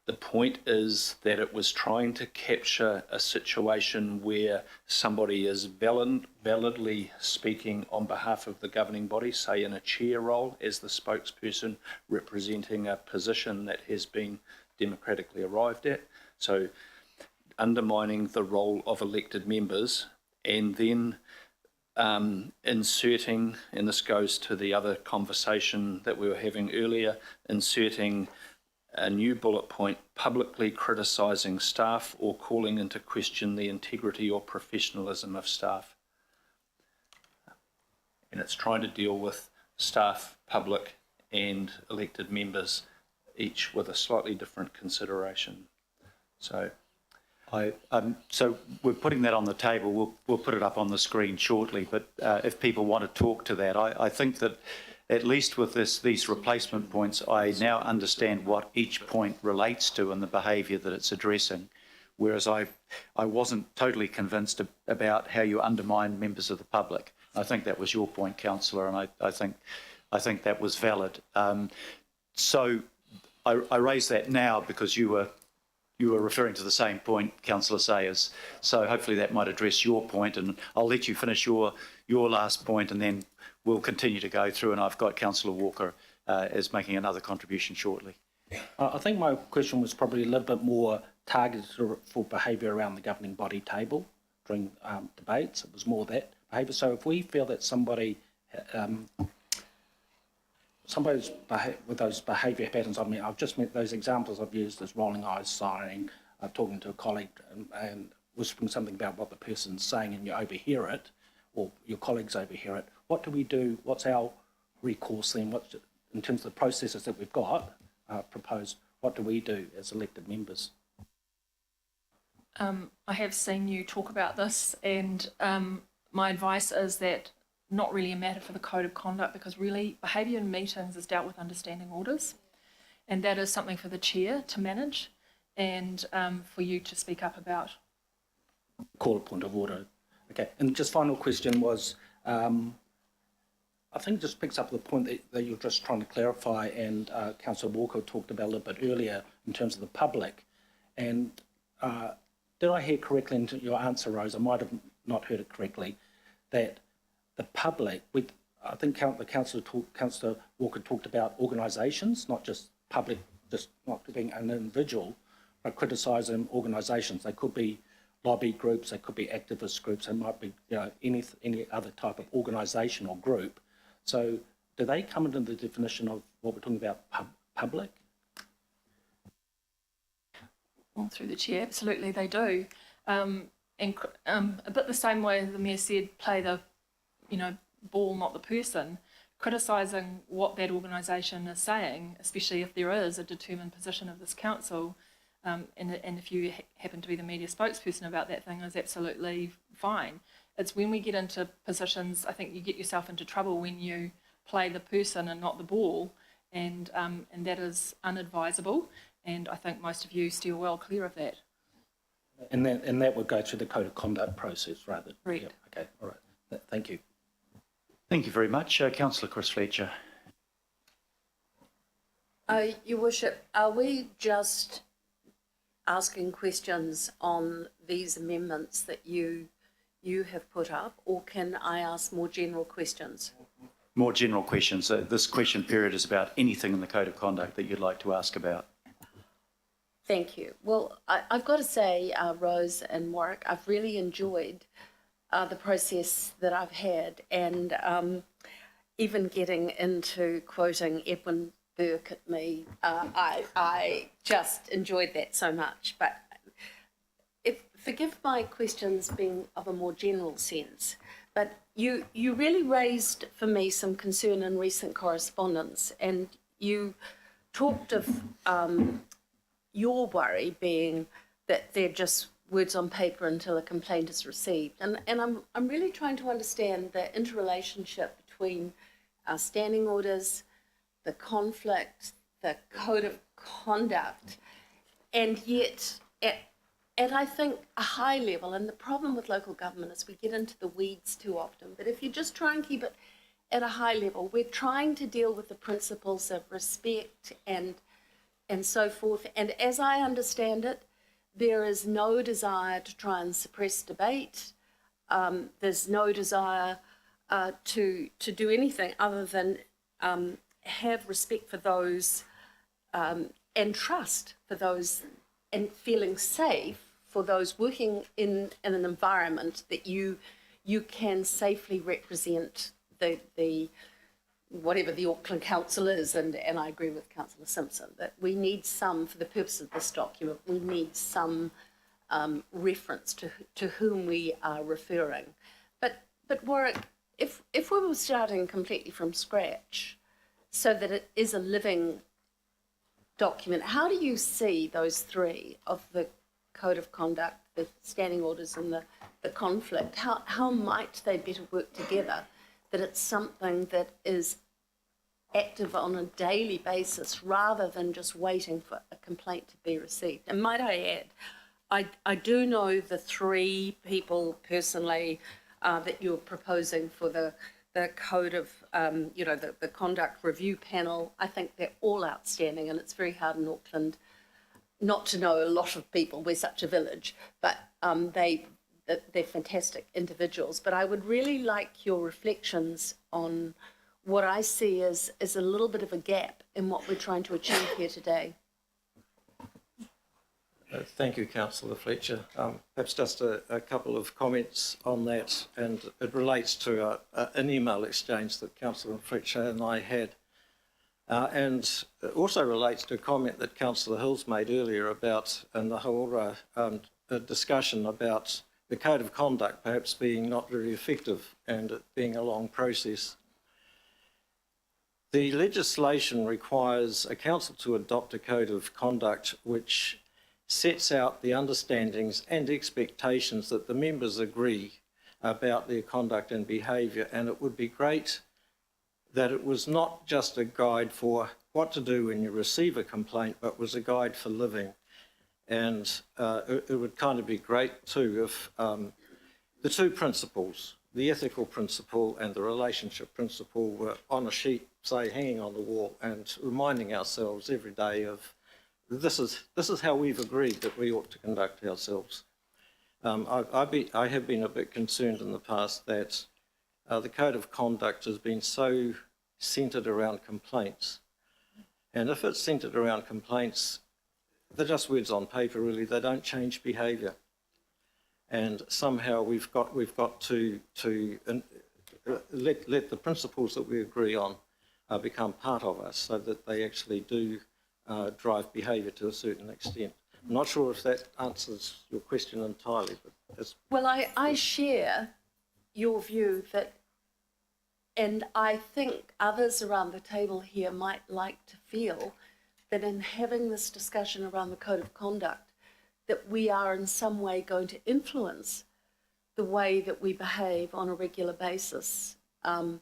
B: The point is that it was trying to capture a situation where somebody is validly speaking on behalf of the governing body, say in a chair role as the spokesperson representing a position that has been democratically arrived at. So undermining the role of elected members, and then inserting, and this goes to the other conversation that we were having earlier, inserting a new bullet point, publicly criticising staff or calling into question the integrity or professionalism of staff. And it's trying to deal with staff, public and elected members, each with a slightly different consideration. So
A: so we're putting that on the table. We'll put it up on the screen shortly, but if people want to talk to that, I think that at least with these replacement points, I now understand what each point relates to and the behaviour that it's addressing, whereas I wasn't totally convinced about how you undermine members of the public. I think that was your point, Councillor, and I think that was valid. So I raise that now because you were referring to the same point, Councillor Sayers. So hopefully that might address your point, and I'll let you finish your last point, and then we'll continue to go through. And I've got Councillor Walker as making another contribution shortly.
K: I think my question was probably a little bit more targeted for behaviour around the governing body table during debates. It was more that behaviour. So if we feel that somebody's with those behaviour patterns, I mean, I've just met those examples I've used as rolling eyes, sighing, talking to a colleague and whispering something about what the person's saying, and you overhear it, or your colleagues overhear it. What do we do? What's our recourse then? In terms of the processes that we've got proposed, what do we do as elected members?
C: I have seen you talk about this, and my advice is that not really a matter for the code of conduct, because really behaviour in meetings is dealt with under standing orders, and that is something for the chair to manage and for you to speak up about.
K: Call a point of order. Okay, and just final question was, I think it just picks up the point that you're just trying to clarify, and Councillor Walker talked about a little bit earlier in terms of the public. And did I hear correctly into your answer, Rose? I might have not heard it correctly, that the public, I think the Councillor Walker talked about organisations, not just public, just not being an individual, but criticising organisations. They could be lobby groups, they could be activist groups, they might be any other type of organisation or group. So do they come into the definition of what we're talking about, public?
C: Well, through the chair, absolutely they do. And a bit the same way the Mayor said, play the ball, not the person, criticising what that organisation is saying, especially if there is a determined position of this council, and if you happen to be the media spokesperson about that thing, is absolutely fine. It's when we get into positions, I think you get yourself into trouble when you play the person and not the ball, and that is unadvisable, and I think most of you steer well clear of that.
K: And that would go through the code of conduct process rather?
J: Correct.
K: Yeah, okay, all right. Thank you.
A: Thank you very much. Councillor Chris Fletcher.
L: Your Worship, are we just asking questions on these amendments that you have put up, or can I ask more general questions?
A: More general questions. This question period is about anything in the Code of Conduct that you'd like to ask about.
L: Thank you. Well, I've got to say, Rose and Warwick, I've really enjoyed the process that I've had, and even getting into quoting Edwin Burke at me, I just enjoyed that so much. But forgive my questions being of a more general sense, but you really raised for me some concern in recent correspondence, and you talked of your worry being that they're just words on paper until a complaint is received. And I'm really trying to understand the interrelationship between our standing orders, the conflict, the code of conduct, and yet at I think a high level, and the problem with local government is we get into the weeds too often, but if you just try and keep it at a high level, we're trying to deal with the principles of respect and so forth. And as I understand it, there is no desire to try and suppress debate. There's no desire to do anything other than have respect for those and trust for those, and feeling safe for those working in an environment that you can safely represent the whatever the Auckland Council is, and I agree with Councillor Simpson that we need some, for the purpose of this document, we need some reference to whom we are referring. But Warwick, if we were starting completely from scratch so that it is a living document, how do you see those three of the code of conduct, the standing orders and the conflict, how might they better work together, that it's something that is active on a daily basis rather than just waiting for a complaint to be received? And might I add, I do know the three people personally that you're proposing for the code of, the conduct review panel. I think they're all outstanding, and it's very hard in Auckland not to know a lot of people. We're such a village, but they're fantastic individuals. But I would really like your reflections on what I see as a little bit of a gap in what we're trying to achieve here today.
E: Thank you, Councillor Fletcher. Perhaps just a couple of comments on that, and it relates to an email exchange that Councillor Fletcher and I had, and it also relates to a comment that Councillor Hills made earlier about, and the whole discussion about the code of conduct perhaps being not very effective and it being a long process. The legislation requires a council to adopt a code of conduct which sets out the understandings and expectations that the members agree about their conduct and behaviour, and it would be great that it was not just a guide for what to do when you receive a complaint, but was a guide for living. And it would kind of be great too if the two principles, the ethical principle and the relationship principle, were on a sheet, say, hanging on the wall, and reminding ourselves every day of this is how we've agreed that we ought to conduct ourselves. I have been a bit concerned in the past that the code of conduct has been so centred around complaints. And if it's centred around complaints, they're just words on paper, really. They don't change behaviour. And somehow we've got to let the principles that we agree on become part of us, so that they actually do drive behaviour to a certain extent. I'm not sure if that answers your question entirely, but that's...
L: Well, I share your view that, and I think others around the table here might like to feel that in having this discussion around the code of conduct, that we are in some way going to influence the way that we behave on a regular basis. Are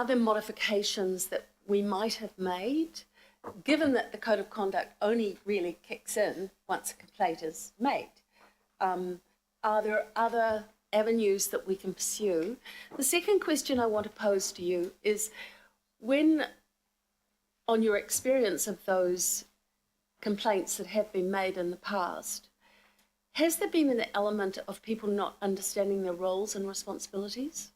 L: there modifications that we might have made given that the code of conduct only really kicks in once a complaint is made, are there other avenues that we can pursue? The second question I want to pose to you is, when, on your experience of those complaints that have been made in the past, has there been an element of people not understanding their roles and responsibilities?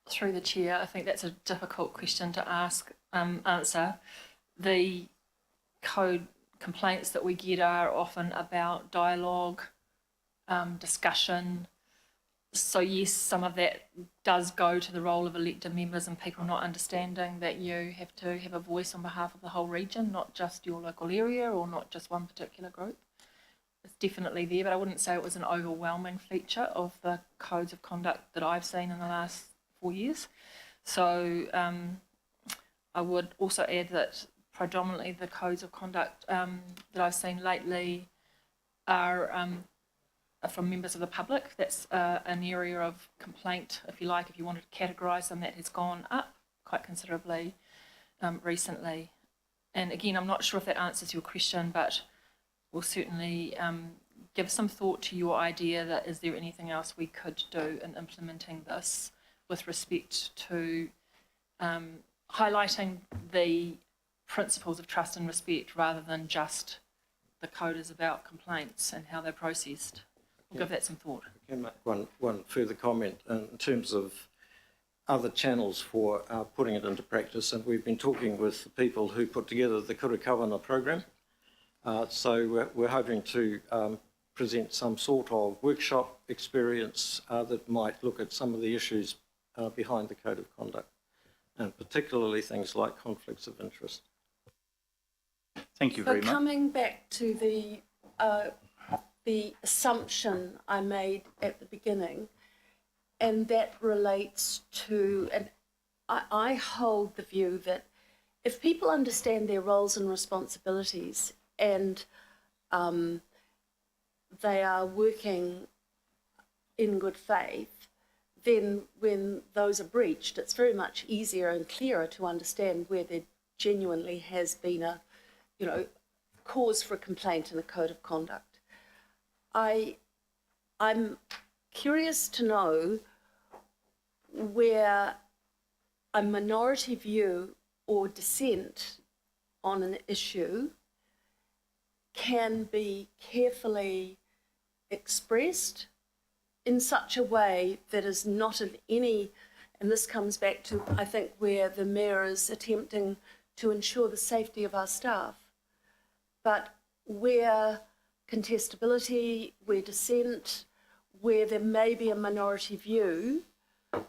C: Through the chair, I think that's a difficult question to answer. The code complaints that we get are often about dialogue, discussion. So yes, some of that does go to the role of elected members and people not understanding that you have to have a voice on behalf of the whole region, not just your local area or not just one particular group. It's definitely there, but I wouldn't say it was an overwhelming feature of the codes of conduct that I've seen in the last 4 years. So I would also add that predominantly the codes of conduct that I've seen lately are from members of the public. That's an area of complaint, if you like, if you wanted to categorise them, that has gone up quite considerably recently. And again, I'm not sure if that answers your question, but we'll certainly give some thought to your idea that is there anything else we could do in implementing this with respect to highlighting the principles of trust and respect rather than just the code is about complaints and how they're processed. We'll give that some thought.
E: I can make one further comment in terms of other channels for putting it into practice, and we've been talking with the people who put together the Kura Kawana program. So we're hoping to present some sort of workshop experience that might look at some of the issues behind the code of conduct, and particularly things like conflicts of interest.
A: Thank you very
L: So
A: much.
L: coming back to the assumption I made at the beginning, and that relates to, and I hold the view that if people understand their roles and responsibilities and they are working in good faith, then when those are breached, it's very much easier and clearer to understand where there genuinely has been a, cause for a complaint in a code of conduct. I'm curious to know where a minority view or dissent on an issue can be carefully expressed in such a way that is not in any, and this comes back to, I think, where the Mayor is attempting to ensure the safety of our staff, but where contestability, where dissent, where there may be a minority view,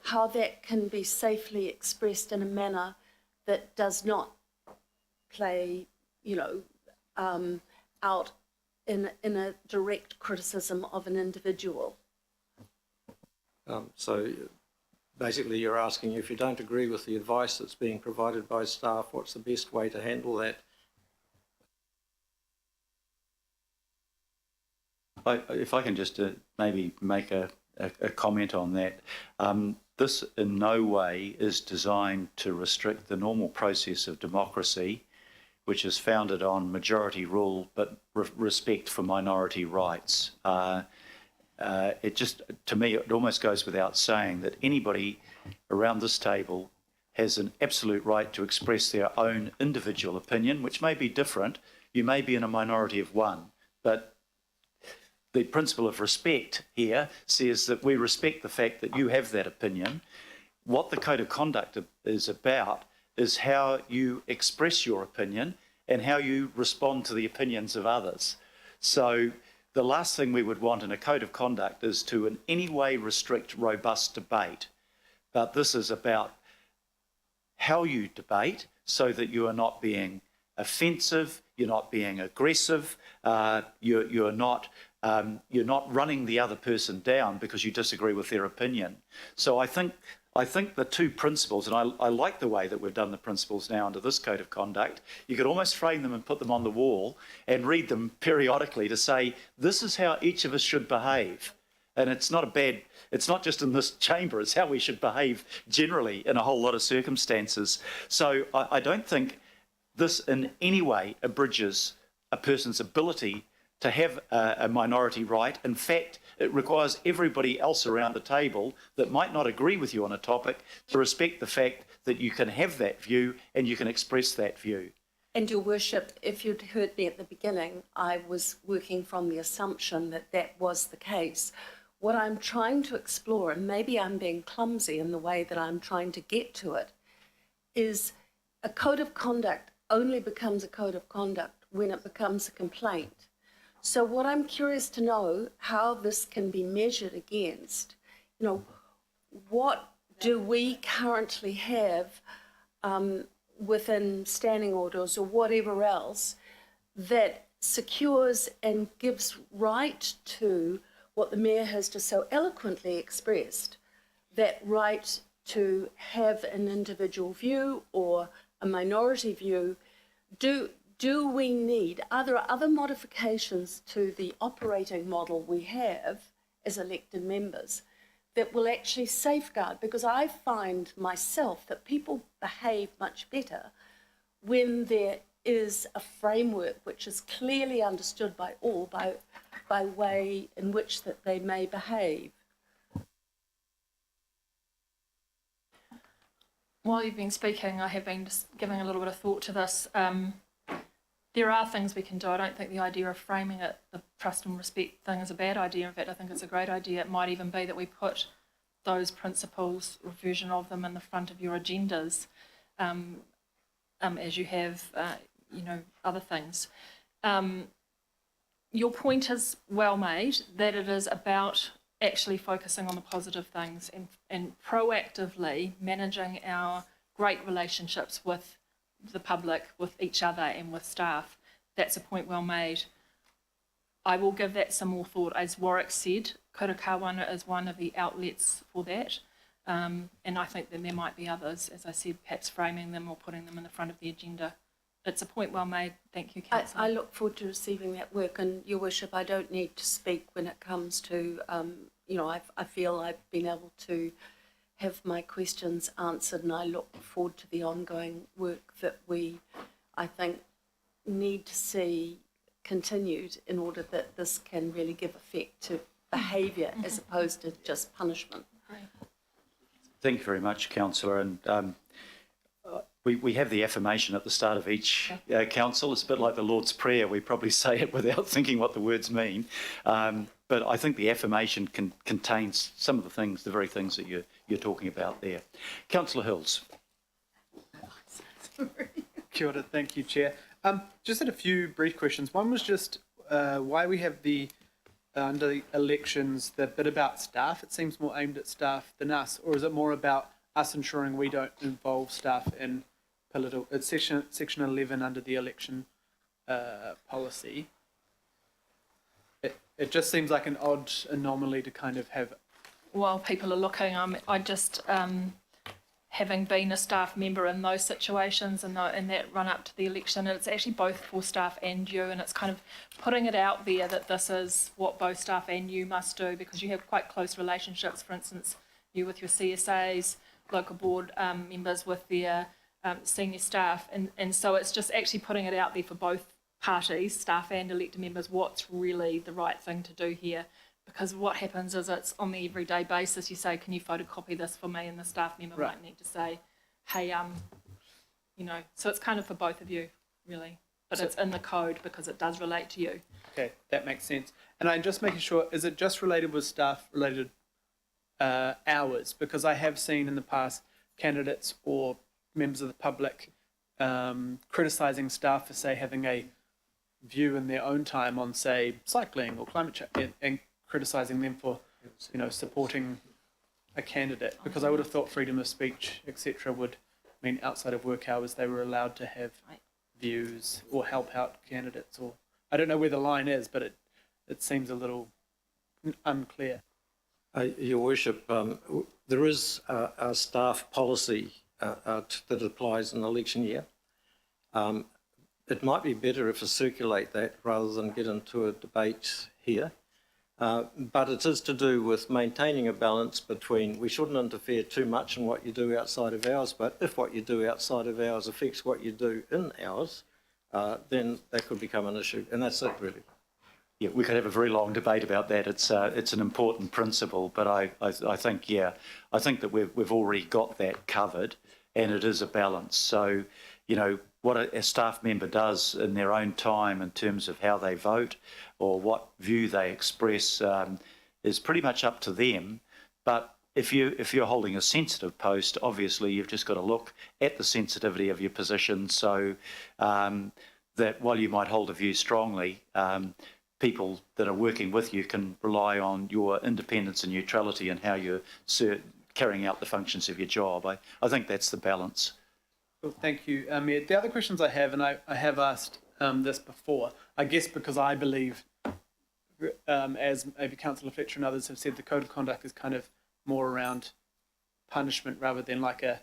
L: how that can be safely expressed in a manner that does not play, out in a direct criticism of an individual.
E: So basically you're asking, if you don't agree with the advice that's being provided by staff, what's the best way to handle that?
A: If I can just maybe make a comment on that. This in no way is designed to restrict the normal process of democracy, which is founded on majority rule but respect for minority rights. It just, to me, it almost goes without saying that anybody around this table has an absolute right to express their own individual opinion, which may be different. You may be in a minority of one, but the principle of respect here says that we respect the fact that you have that opinion. What the code of conduct is about is how you express your opinion and how you respond to the opinions of others. So the last thing we would want in a code of conduct is to in any way restrict robust debate. But this is about how you debate so that you are not being offensive, you're not being aggressive, you're not running the other person down because you disagree with their opinion. So I think the two principles, and I like the way that we've done the principles now under this code of conduct, you could almost frame them and put them on the wall and read them periodically to say, this is how each of us should behave. And it's not just in this chamber, it's how we should behave generally in a whole lot of circumstances. So I don't think this in any way abridges a person's ability to have a minority right. In fact, it requires everybody else around the table that might not agree with you on a topic to respect the fact that you can have that view and you can express that view.
L: And Your Worship, if you'd heard me at the beginning, I was working from the assumption that that was the case. What I'm trying to explore, and maybe I'm being clumsy in the way that I'm trying to get to it, is a code of conduct only becomes a code of conduct when it becomes a complaint. So what I'm curious to know, how this can be measured against, what do we currently have within standing orders or whatever else that secures and gives right to what the Mayor has just so eloquently expressed, that right to have an individual view or a minority view. Do we need, are there other modifications to the operating model we have as elected members that will actually safeguard? Because I find myself that people behave much better when there is a framework which is clearly understood by all by way in which that they may behave.
C: While you've been speaking, I have been just giving a little bit of thought to this. There are things we can do. I don't think the idea of framing it, the trust and respect thing, is a bad idea. In fact, I think it's a great idea. It might even be that we put those principles, or version of them, in the front of your agendas, as you have, other things. Your point is well made, that it is about actually focusing on the positive things and proactively managing our great relationships with the public, with each other and with staff. That's a point well made. I will give that some more thought. As Warwick said, Kura Kawana is one of the outlets for that. And I think that there might be others, as I said, perhaps framing them or putting them in the front of the agenda. It's a point well made. Thank you, Councillor.
L: I look forward to receiving that work, and Your Worship, I don't need to speak when it comes to, I feel I've been able to have my questions answered, and I look forward to the ongoing work that we, I think, need to see continued in order that this can really give effect to behaviour as opposed to just punishment.
A: Thank you very much, Councillor. And we have the affirmation at the start of each council. It's a bit like the Lord's Prayer. We probably say it without thinking what the words mean. But I think the affirmation contains some of the things, the very things that you're talking about there. Councillor Hills.
M: Kia ora, thank you, Chair. Just had a few brief questions. One was just why we have under the elections, the bit about staff. It seems more aimed at staff than us, or is it more about us ensuring we don't involve staff in political? It's section 11 under the election policy. It just seems like an odd anomaly to kind of have.
C: While people are looking, I just, having been a staff member in those situations and that run up to the election, and it's actually both for staff and you, and it's kind of putting it out there that this is what both staff and you must do, because you have quite close relationships, for instance, you with your CSAs, local board members with their senior staff, and so it's just actually putting it out there for both parties, staff and elected members, what's really the right thing to do here. Because what happens is it's on the everyday basis. You say, can you photocopy this for me? And the staff member might need to say, hey, so it's kind of for both of you, really. But so it's in the code because it does relate to you.
M: Okay, that makes sense. And I'm just making sure, is it just related with staff-related hours? Because I have seen in the past candidates or members of the public criticising staff for, say, having a view in their own time on, say, cycling or climate change, and criticising them for, supporting a candidate. Because I would have thought freedom of speech, etc., would mean outside of work hours they were allowed to have views or help out candidates. Or I don't know where the line is, but it seems a little unclear.
E: Your Worship, there is a staff policy that applies in the election year. It might be better if I circulate that rather than get into a debate here. But it is to do with maintaining a balance between, we shouldn't interfere too much in what you do outside of hours, but if what you do outside of hours affects what you do in hours, then that could become an issue, and that's it really.
A: Yeah, we could have a very long debate about that. It's an important principle, but I think that we've already got that covered, and it is a balance. So, you know, what a staff member does in their own time in terms of how they vote or what view they express is pretty much up to them. But if you're holding a sensitive post, obviously you've just got to look at the sensitivity of your position, so that while you might hold a view strongly, people that are working with you can rely on your independence and neutrality and how you're carrying out the functions of your job. I think that's the balance.
M: Well, thank you, Mayor. The other questions I have, and I have asked this before, I guess because I believe, as maybe Councillor Fletcher and others have said, the Code of Conduct is kind of more around punishment rather than like a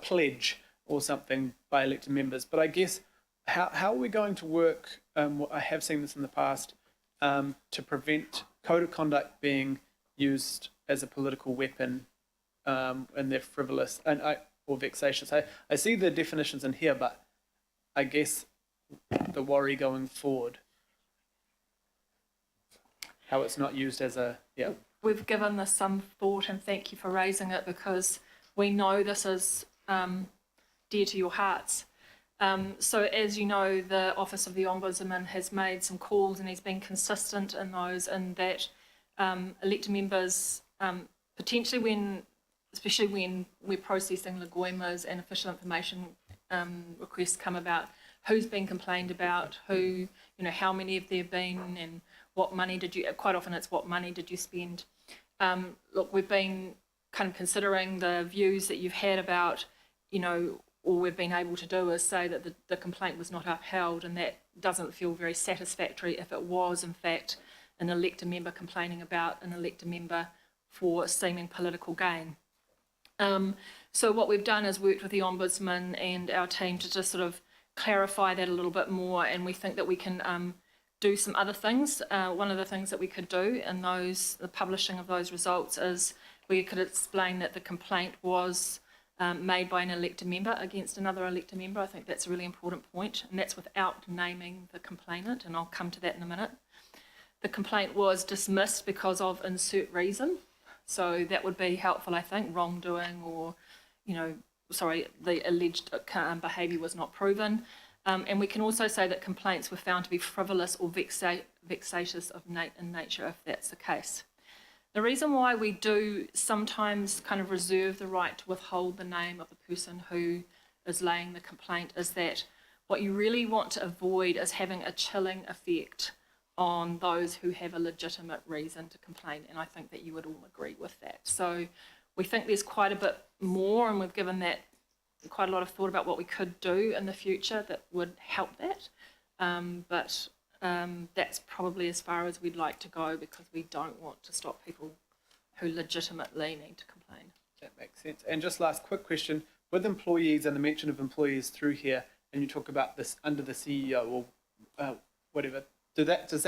M: pledge or something by elected members. But I guess, how are we going to work, I have seen this in the past, to prevent Code of Conduct being used as a political weapon and they're frivolous or vexatious. I see the definitions in here, but I guess the worry going forward, how it's not used as a, yeah.
C: We've given this some thought, and thank you for raising it, because we know this is dear to your hearts. So as you know, the Office of the Ombudsman has made some calls, and he's been consistent in those, and that elected members, potentially especially when we're processing legoimas and official information requests come about, who's been complained about, how many have there been, and what money did you, quite often it's what money did you spend. Look, we've been kind of considering the views that you've had about, all we've been able to do is say that the complaint was not upheld, and that doesn't feel very satisfactory if it was, in fact, an elected member complaining about an elected member for seeming political gain. So what we've done is worked with the Ombudsman and our team to just sort of clarify that a little bit more, and we think that we can do some other things. One of the things that we could do in the publishing of those results is we could explain that the complaint was made by an elected member against another elected member. I think that's a really important point, and that's without naming the complainant, and I'll come to that in a minute. The complaint was dismissed because of insert reason, so that would be helpful, I think, wrongdoing or, the alleged behaviour was not proven. And we can also say that complaints were found to be frivolous or vexatious in nature, if that's the case. The reason why we do sometimes kind of reserve the right to withhold the name of the person who is laying the complaint is that what you really want to avoid is having a chilling effect on those who have a legitimate reason to complain, and I think that you would all agree with that. So we think there's quite a bit more, and we've given that quite a lot of thought about what we could do in the future that would help that. But that's probably as far as we'd like to go, because we don't want to stop people who legitimately need to complain.
M: That makes sense. And just last quick question, with employees and the mention of employees through here, and you talk about this under the CEO or whatever, is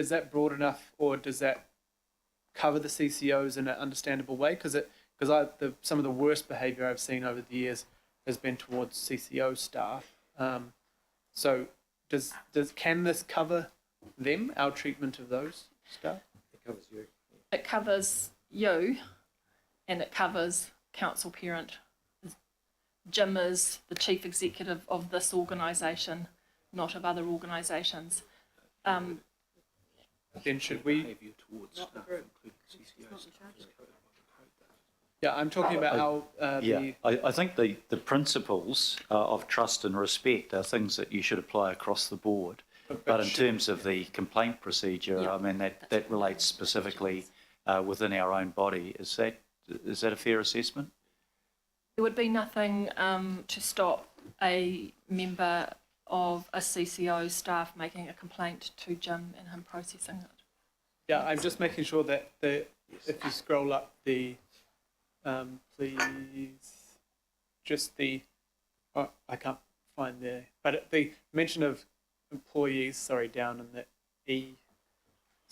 M: that broad enough, or does that cover the CCOs in an understandable way? Because some of the worst behaviour I've seen over the years has been towards CCO staff. So can this cover them, our treatment of those staff?
E: It covers you.
C: It covers you, and it covers council parent. Jim is the chief executive of this organisation, not of other organisations.
M: Then should we? Yeah, I'm talking about how
A: I think the principles of trust and respect are things that you should apply across the board. But in terms of the complaint procedure, I mean, that relates specifically within our own body. Is that a fair assessment?
C: There would be nothing to stop a member of a CCO staff making a complaint to Jim and him processing it.
M: Yeah, I'm just making sure that if you scroll up the please, just I can't find the mention of employees, down in the E,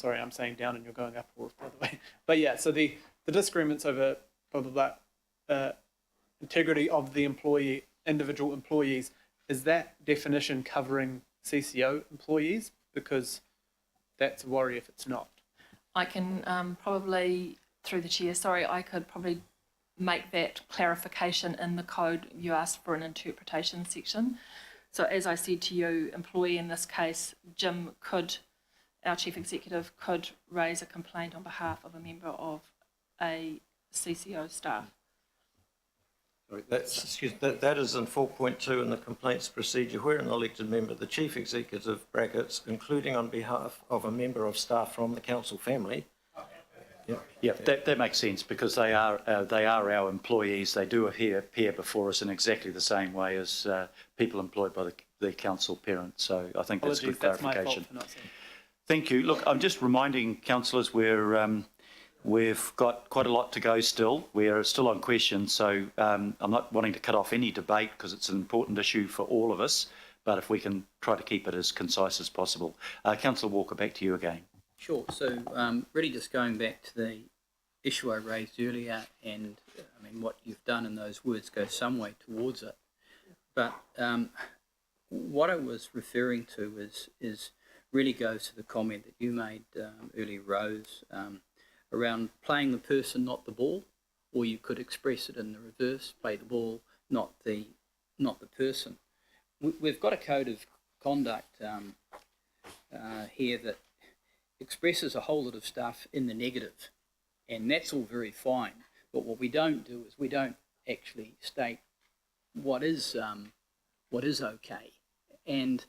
M: sorry, I'm saying down and you're going up, or the other way. But yeah, so the disagreements over blah, blah, blah, integrity of the individual employees, is that definition covering CCO employees? Because that's a worry if it's not.
C: I can probably, through the chair, sorry, I could probably make that clarification in the code. You asked for an interpretation section. So as I said to you, employee in this case, Jim could, our chief executive could raise a complaint on behalf of a member of a CCO staff.
E: Sorry, that is in 4.2 in the complaints procedure, where an elected member, the chief executive, brackets, including on behalf of a member of staff from the council family.
A: Yeah, that makes sense, because they are our employees. They do appear before us in exactly the same way as people employed by the council parent. So I think that's good clarification.
M: That's my fault for not saying.
A: Thank you. Look, I'm just reminding councillors we've got quite a lot to go still. We're still on questions, so I'm not wanting to cut off any debate because it's an important issue for all of us, but if we can try to keep it as concise as possible. Councillor Walker, back to you again.
D: Sure. So really just going back to the issue I raised earlier, and I mean what you've done in those words goes some way towards it. But what I was referring to is really goes to the comment that you made earlier, Rose, around playing the person, not the ball, or you could express it in the reverse: play the ball, not the person. We've got a code of conduct here that expresses a whole lot of stuff in the negative, and that's all very fine. But what we don't do is we don't actually state what is okay. And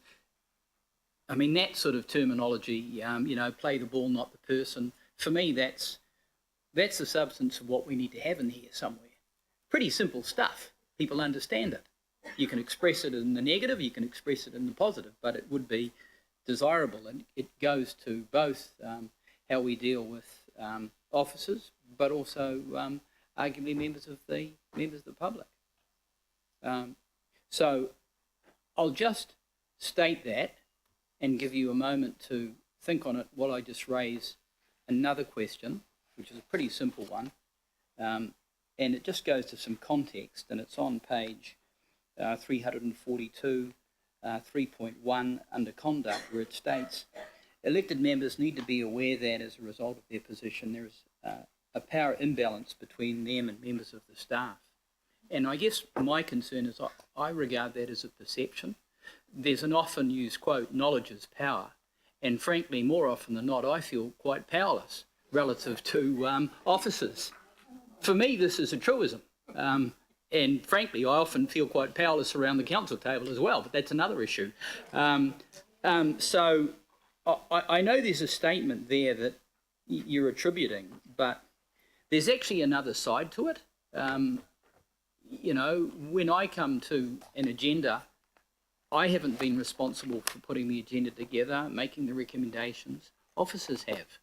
D: I mean that sort of terminology, play the ball, not the person. For me, that's the substance of what we need to have in here somewhere. Pretty simple stuff. People understand it. You can express it in the negative, you can express it in the positive, but it would be desirable, and it goes to both how we deal with officers, but also arguably members of the public. So I'll just state that and give you a moment to think on it while I just raise another question, which is a pretty simple one, and it just goes to some context, and it's on page 342. 3.1 under conduct, where it states elected members need to be aware that as a result of their position there is a power imbalance between them and members of the staff. And I guess my concern is I regard that as a perception. There's an often used quote, knowledge is power, and frankly more often than not I feel quite powerless relative to officers. For me this is a truism. And frankly, I often feel quite powerless around the council table as well, but that's another issue. So I know there's a statement there that you're attributing, but there's actually another side to it. When I come to an agenda, I haven't been responsible for putting the agenda together, making the recommendations. Officers have.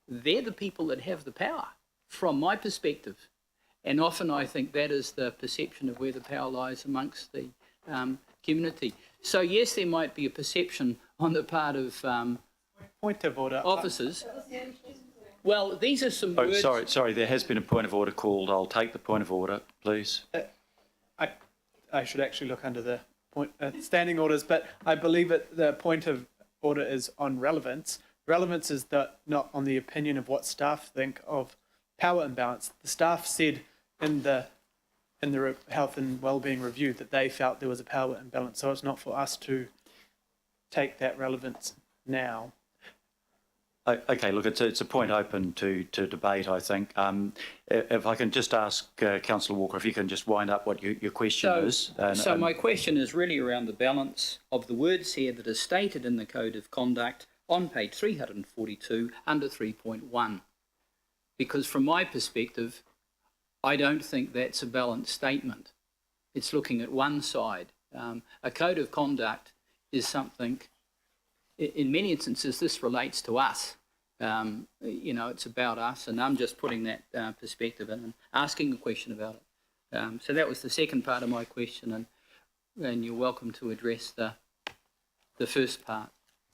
D: They're the people that have the power, from my perspective. And often I think that is the perception of where the power lies amongst the community. So yes, there might be a perception on the part of
M: Point of order.
D: officers. Well, these are some words.
A: Sorry, there has been a point of order called. I'll take the point of order, please.
M: I should actually look under the standing orders, but I believe the point of order is on relevance. Relevance is not on the opinion of what staff think of power imbalance. The staff said in the health and wellbeing review that they felt there was a power imbalance, so it's not for us to take that relevance now.
A: Okay, look, it's a point open to debate, I think. If I can just ask Councillor Walker, if you can just wind up what your question is.
D: So my question is really around the balance of the words here that are stated in the Code of Conduct on page 342 under 3.1. Because from my perspective, I don't think that's a balanced statement. It's looking at one side. A code of conduct is something, in many instances, this relates to us. It's about us, and I'm just putting that perspective in and asking a question about it. So that was the second part of my question, and you're welcome to address the first part.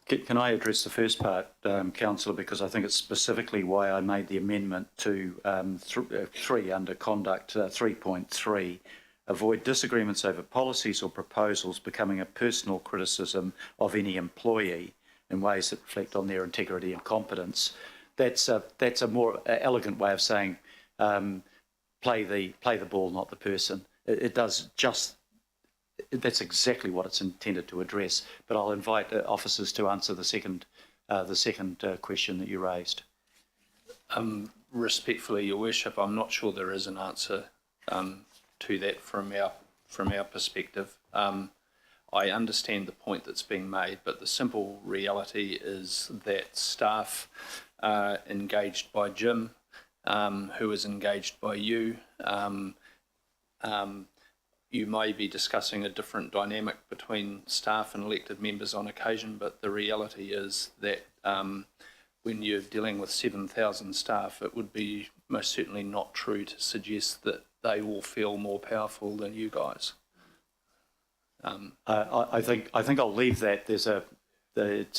A: Can I address the first part, Councillor, because I think it's specifically why I made the amendment to 3 under conduct 3.3, avoid disagreements over policies or proposals becoming a personal criticism of any employee in ways that reflect on their integrity and competence. That's a more elegant way of saying play the ball, not the person. It does just. That's exactly what it's intended to address. But I'll invite officers to answer the second question that you raised.
B: Respectfully, Your Worship, I'm not sure there is an answer to that from our perspective. I understand the point that's being made, but the simple reality is that staff engaged by Jim, who is engaged by you, you may be discussing a different dynamic between staff and elected members on occasion, but the reality is that when you're dealing with 7,000 staff, it would be most certainly not true to suggest that they all feel more powerful than you guys.
A: I think I'll leave that.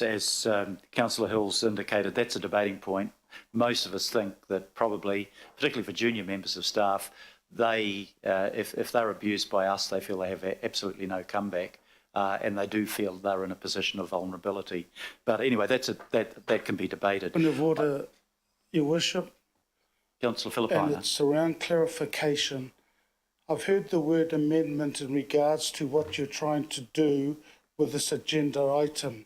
A: As Councillor Hills indicated, that's a debating point. Most of us think that probably, particularly for junior members of staff, they, if they're abused by us, they feel they have absolutely no comeback, and they do feel they're in a position of vulnerability. But anyway, that can be debated.
H: Point of order, Your Worship.
A: Councillor
H: And
A: Filipaina.
H: it's around clarification. I've heard the word amendment in regards to what you're trying to do with this agenda item.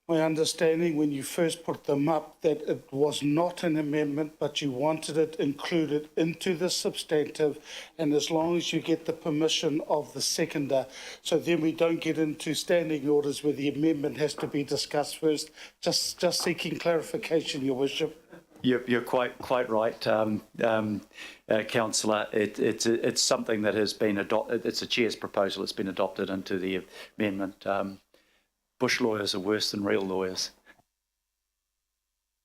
H: My understanding when you first put them up that it was not an amendment, but you wanted it included into the substantive, and as long as you get the permission of the seconder, so then we don't get into standing orders where the amendment has to be discussed first. Just seeking clarification, Your Worship.
A: You're quite right, Councillor. It's something that has been adopted. It's a chair's proposal. It's been adopted into the amendment. Bush lawyers are worse than real lawyers.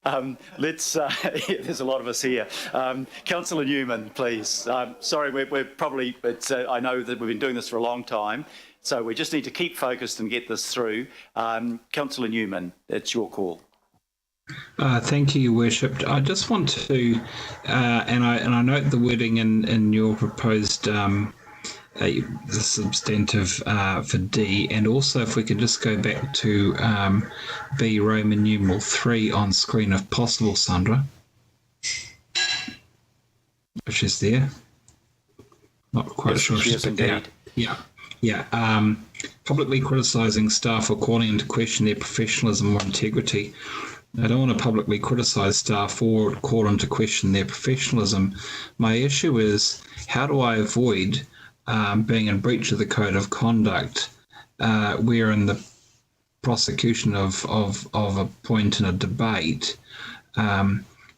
A: There's a lot of us here. Councillor Newman, please. Sorry, we're probably. I know that we've been doing this for a long time, so we just need to keep focused and get this through. Councillor Newman, it's your call.
N: Thank you, Your Worship. I just want to, and I note the wording in your proposed the substantive for D, and also if we could just go back to B Roman numeral 3 on screen if possible, Sandra, which is there. Not quite sure if she's picked out. Yeah. Publicly criticising staff or calling into question their professionalism or integrity. I don't want to publicly criticise staff or call into question their professionalism. My issue is, how do I avoid being in breach of the code of conduct where in the prosecution of a point in a debate,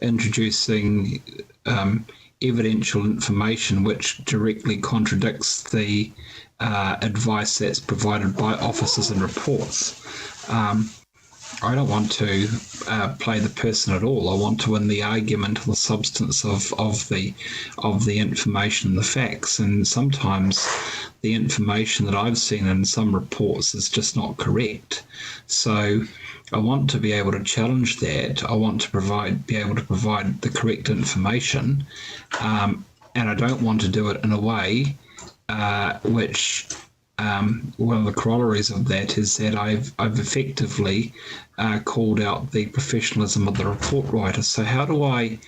N: introducing evidential information which directly contradicts the advice that's provided by officers and reports. I don't want to play the person at all. I want to win the argument on the substance of the information and the facts. And sometimes the information that I've seen in some reports is just not correct. So I want to be able to challenge that. I want to be able to provide the correct information, and I don't want to do it in a way which. One of the corollaries of that is that I've effectively called out the professionalism of the report writer. So how do I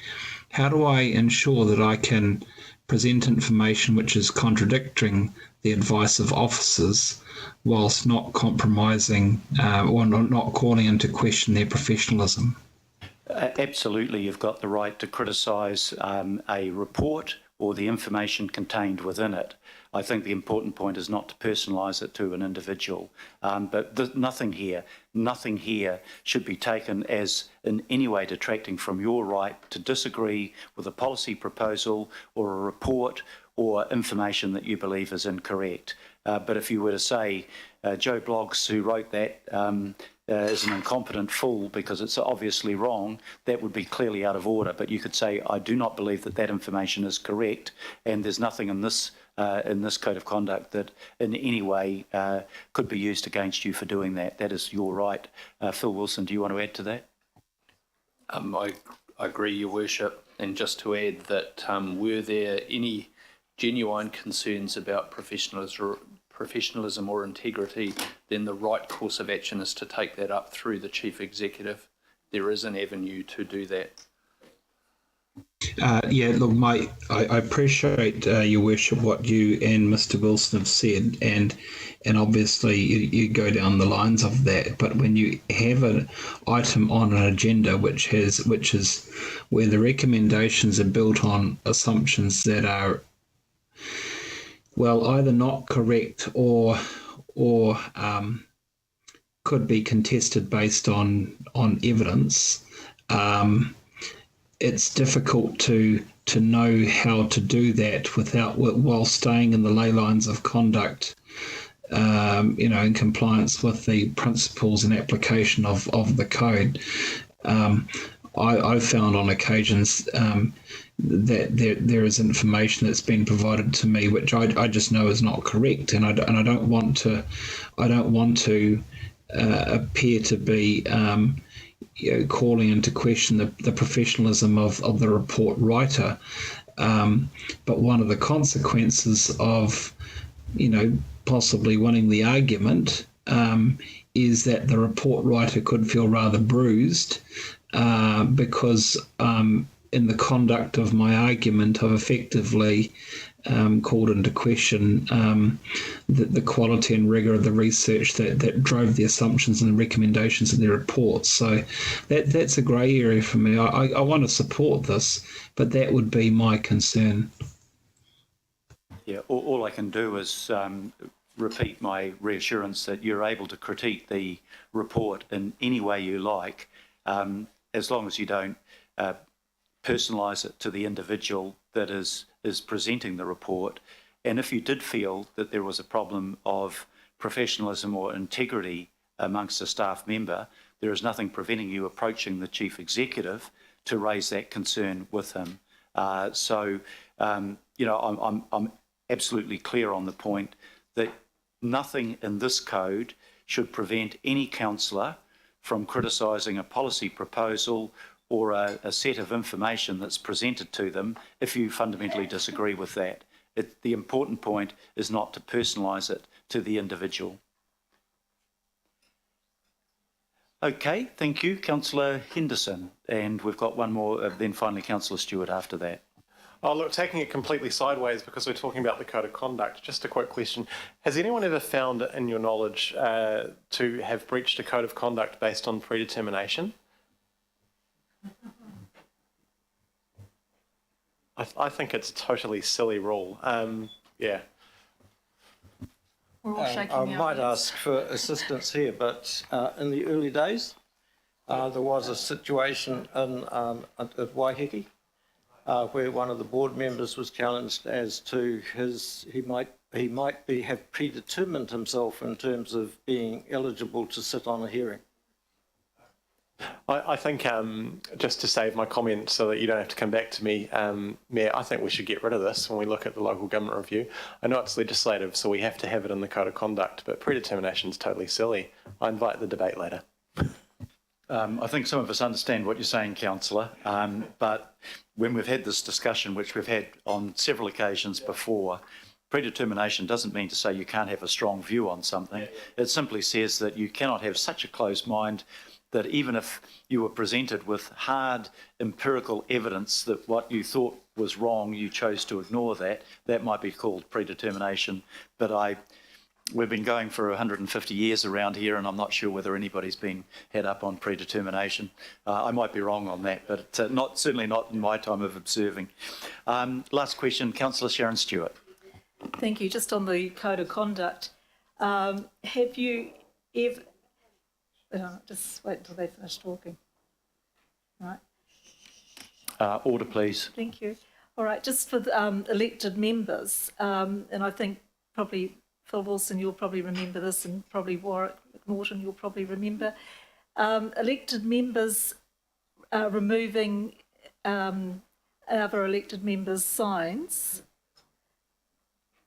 N: ensure that I can present information which is contradicting the advice of officers whilst not compromising or not calling into question their professionalism?
A: Absolutely, you've got the right to criticise a report or the information contained within it. I think the important point is not to personalise it to an individual, but nothing here should be taken as in any way detracting from your right to disagree with a policy proposal or a report or information that you believe is incorrect. But if you were to say, Joe Bloggs, who wrote that, is an incompetent fool because it's obviously wrong, that would be clearly out of order. But you could say, I do not believe that that information is correct, and there's nothing in this code of conduct that in any way could be used against you for doing that. That is your right. Phil Wilson, do you want to add to that?
B: I agree, Your Worship. And just to add that were there any genuine concerns about professionalism or integrity, then the right course of action is to take that up through the Chief Executive. There is an avenue to do that.
N: Yeah, look, I appreciate, Your Worship, what you and Mr. Wilson have said, and obviously you go down the lines of that. But when you have an item on an agenda which is where the recommendations are built on assumptions that are, well, either not correct or could be contested based on evidence, it's difficult to know how to do that while staying in the ley lines of conduct, in compliance with the principles and application of the code. I've found on occasions that there is information that's been provided to me which I just know is not correct, and I don't want to appear to be calling into question the professionalism of the report writer. But one of the consequences of, possibly winning the argument is that the report writer could feel rather bruised because in the conduct of my argument, I've effectively called into question the quality and rigour of the research that drove the assumptions and the recommendations in the report. So that's a grey area for me. I want to support this, but that would be my concern.
A: Yeah, all I can do is repeat my reassurance that you're able to critique the report in any way you like, as long as you don't personalise it to the individual that is presenting the report. And if you did feel that there was a problem of professionalism or integrity amongst a staff member, there is nothing preventing you approaching the Chief Executive to raise that concern with him. I'm absolutely clear on the point that nothing in this code should prevent any councillor from criticising a policy proposal or a set of information that's presented to them if you fundamentally disagree with that. The important point is not to personalise it to the individual. Okay, thank you, Councillor Henderson. And we've got one more, then finally Councillor Stewart after that.
O: Oh, look, taking it completely sideways because we're talking about the Code of Conduct, just a quick question. Has anyone ever found, in your knowledge, to have breached a Code of Conduct based on predetermination? I think it's a totally silly rule. Yeah.
C: We're all shaking
E: I
C: our
E: might
C: heads.
E: ask for assistance here, but in the early days, there was a situation at Waiheke where one of the board members was challenged as to he might have predetermined himself in terms of being eligible to sit on a hearing.
O: I think, just to save my comment so that you don't have to come back to me, Mayor, I think we should get rid of this when we look at the local government review. I know it's legislative, so we have to have it in the Code of Conduct, but predetermination is totally silly. I invite the debate later.
A: I think some of us understand what you're saying, Councillor, but when we've had this discussion, which we've had on several occasions before, predetermination doesn't mean to say you can't have a strong view on something. It simply says that you cannot have such a closed mind that even if you were presented with hard empirical evidence that what you thought was wrong, you chose to ignore that, that might be called predetermination. But we've been going for 150 years around here, and I'm not sure whether anybody's been head up on predetermination. I might be wrong on that, but certainly not in my time of observing. Last question, Councillor Sharon Stewart.
J: Thank you. Just on the Code of Conduct, have you ever... just wait until they finish talking. Right.
A: Order, please.
J: Thank you. All right, just for the, elected members, and I think probably Phil Wilson, you'll probably remember this, and probably Warwick Norton, you'll probably remember. Elected members removing other elected members' signs.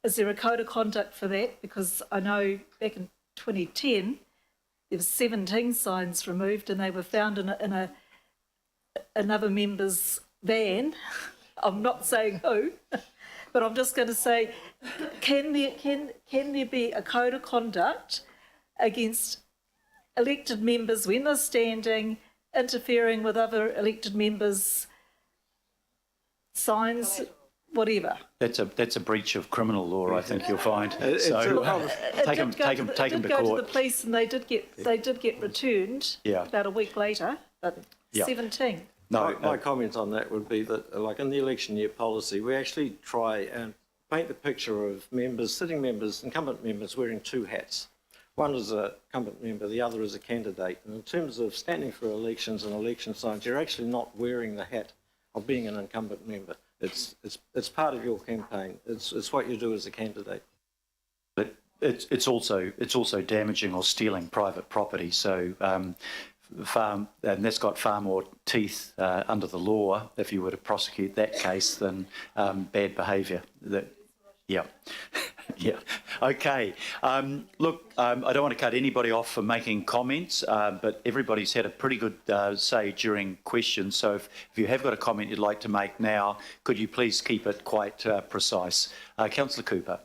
J: Is there a code of conduct for that? Because I know back in 2010, there were 17 signs removed and they were found in another member's van. I'm not saying who, but I'm just going to say, can there be a code of conduct against elected members when they're standing, interfering with other elected members' signs, whatever?
A: That's a breach of criminal law, I think you'll find.
E: It's
A: Take them to
J: It did go to the
A: court.
J: police and they did get returned
A: Yeah.
J: about a week later, but
A: Yeah.
J: 17.
A: No,
E: My comment on that would be that, like in the election year policy, we actually try and paint the picture of members, sitting members, incumbent members wearing two hats. One is a incumbent member, the other is a candidate. And in terms of standing for elections and election signs, you're actually not wearing the hat of being an incumbent member. It's part of your campaign. It's what you do as a candidate.
A: But it's also damaging or stealing private property. So and that's got far more teeth under the law if you were to prosecute that case than bad behaviour. Yeah. Yeah. Okay. Look, I don't want to cut anybody off for making comments, but everybody's had a pretty good say during questions. So if you have got a comment you'd like to make now, could you please keep it quite precise? Councillor Cooper.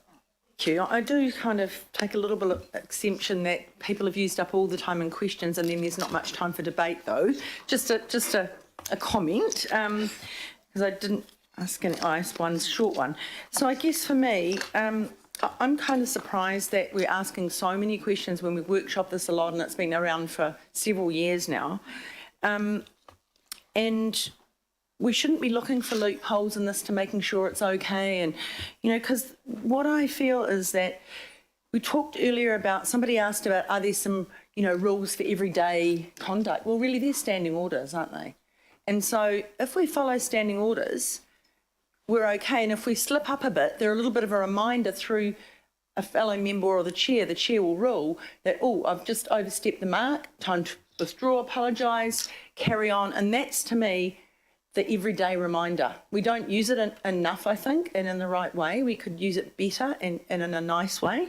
G: Thank you. I do kind of take a little bit of exception that people have used up all the time in questions and then there's not much time for debate though. Just a comment, because I didn't ask one short one. So I guess for me, I'm kind of surprised that we're asking so many questions when we workshop this a lot and it's been around for several years now. And we shouldn't be looking for loopholes in this to making sure it's okay. And, because what I feel is that we talked earlier about, somebody asked about, are there some, rules for everyday conduct? Well, really, they're standing orders, aren't they? And so if we follow standing orders, we're okay. And if we slip up a bit, they're a little bit of a reminder through a fellow member or the chair will rule that, I've just overstepped the mark, time to withdraw, apologise, carry on. And that's, to me, the everyday reminder. We don't use it enough, I think, and in the right way. We could use it better and in a nice way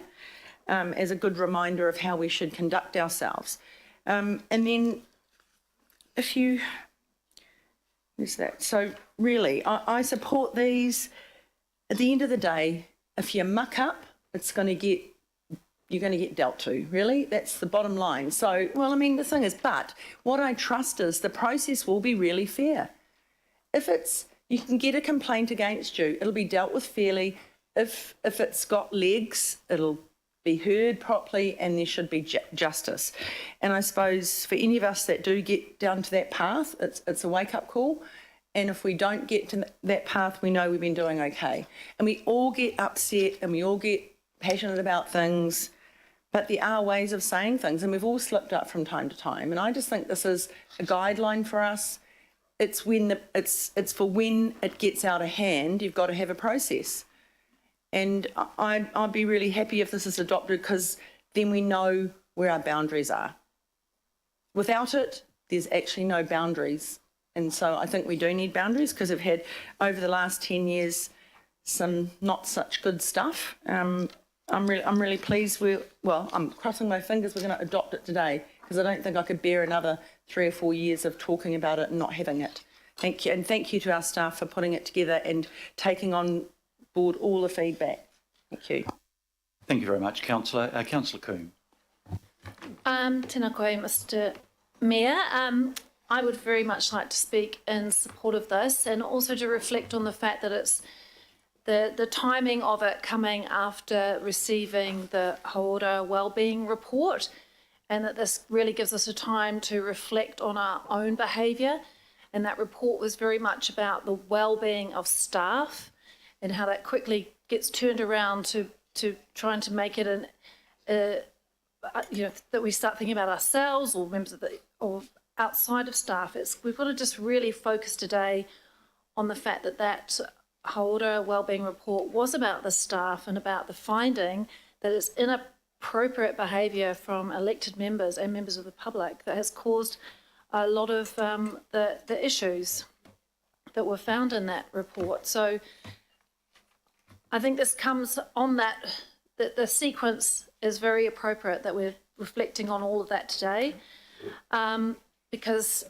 G: as a good reminder of how we should conduct ourselves. And then there's that. So really, I support these. At the end of the day, if you muck up, you're going to get dealt to, really. That's the bottom line. So, the thing is, but what I trust is the process will be really fair. If you can get a complaint against you, it'll be dealt with fairly. If it's got legs, it'll be heard properly and there should be justice. And I suppose for any of us that do get down to that path, it's a wake-up call. And if we don't get to that path, we know we've been doing okay. And we all get upset and we all get passionate about things, but there are ways of saying things and we've all slipped up from time to time. And I just think this is a guideline for us. It's for when it gets out of hand, you've got to have a process. And I'd be really happy if this is adopted because then we know where our boundaries are. Without it, there's actually no boundaries. And so I think we do need boundaries because we've had, over the last 10 years, some not such good stuff. I'm really pleased I'm crossing my fingers we're going to adopt it today because I don't think I could bear another 3 or 4 years of talking about it and not having it. Thank you. And thank you to our staff for putting it together and taking on board all the feedback. Thank you.
A: Thank you very much, Councillor. Councillor Coombe.
F: Tēnā koe, Mr Mayor. I would very much like to speak in support of this and also to reflect on the fact that it's the timing of it coming after receiving the Hauora Wellbeing Report, and that this really gives us a time to reflect on our own behaviour. And that report was very much about the well-being of staff and how that quickly gets turned around to trying to make it that we start thinking about ourselves or members of or outside of staff. We've got to just really focus today on the fact that Hauora Wellbeing Report was about the staff and about the finding that it's inappropriate behaviour from elected members and members of the public that has caused a lot of the issues that were found in that report. So I think this comes on that the sequence is very appropriate that we're reflecting on all of that today, because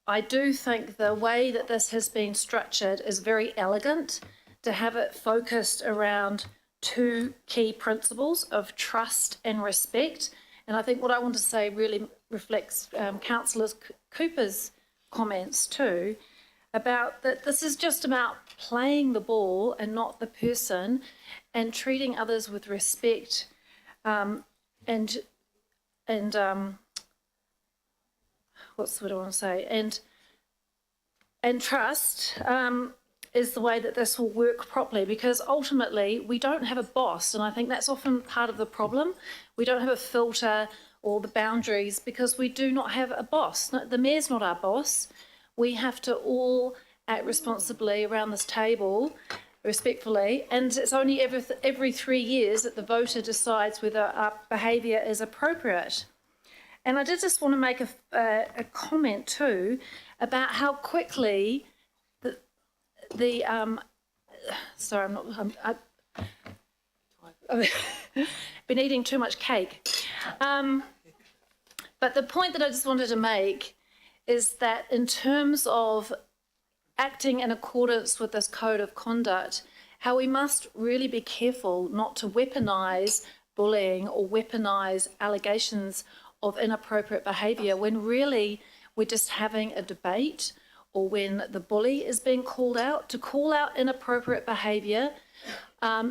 F: I do think the way that this has been structured is very elegant, to have it focused around two key principles of trust and respect. And I think what I want to say really reflects Councillor Cooper's comments too, about that this is just about playing the ball and not the person, and treating others with respect and what's what I want to say, and trust is the way that this will work properly, because ultimately we don't have a boss, and I think that's often part of the problem. We don't have a filter or the boundaries because we do not have a boss. The mayor's not our boss. We have to all act responsibly around this table, respectfully, and it's only every 3 years that the voter decides whether our behaviour is appropriate. And I did just want to make a comment too about how quickly sorry, I've been eating too much cake. But the point that I just wanted to make is that in terms of acting in accordance with this code of conduct, how we must really be careful not to weaponise bullying or weaponise allegations of inappropriate behaviour when really we're just having a debate, or when the bully is being called out. To call out inappropriate behaviour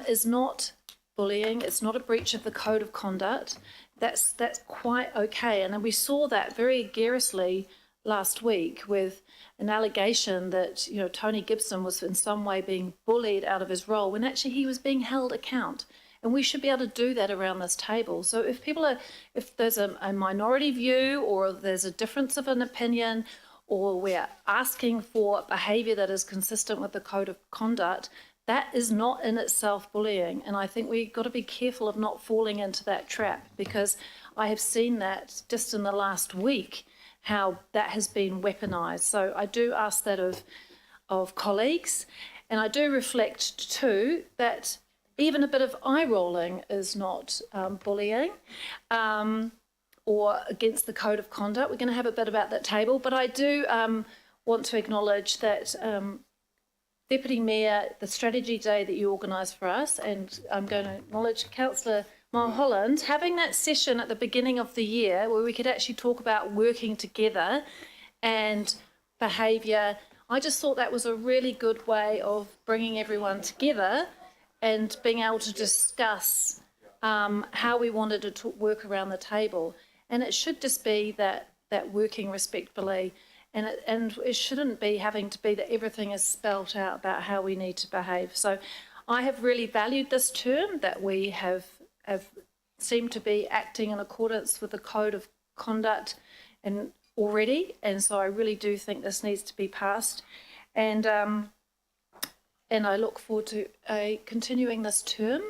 F: is not bullying, it's not a breach of the code of conduct. That's quite okay. And we saw that very garrulously last week with an allegation that, you know, Tony Gibson was in some way being bullied out of his role when actually he was being held account. And we should be able to do that around this table. So if there's a minority view, or there's a difference of an opinion, or we're asking for behaviour that is consistent with the code of conduct, that is not in itself bullying. And I think we've got to be careful of not falling into that trap, because I have seen that just in the last week, how that has been weaponised. So I do ask that of colleagues, and I do reflect too that even a bit of eye rolling is not bullying or against the code of conduct. We're going to have a bit about that table, but I do want to acknowledge that Deputy Mayor, the strategy day that you organised for us, and I'm going to acknowledge Councillor Mulholland, having that session at the beginning of the year where we could actually talk about working together and behaviour. I just thought that was a really good way of bringing everyone together and being able to discuss how we wanted to work around the table. And it should just be that working respectfully, and it shouldn't be having to be that everything is spelt out about how we need to behave. So I have really valued this term, that we have seemed to be acting in accordance with the code of conduct and already, and so I really do think this needs to be passed. And I look forward to continuing this term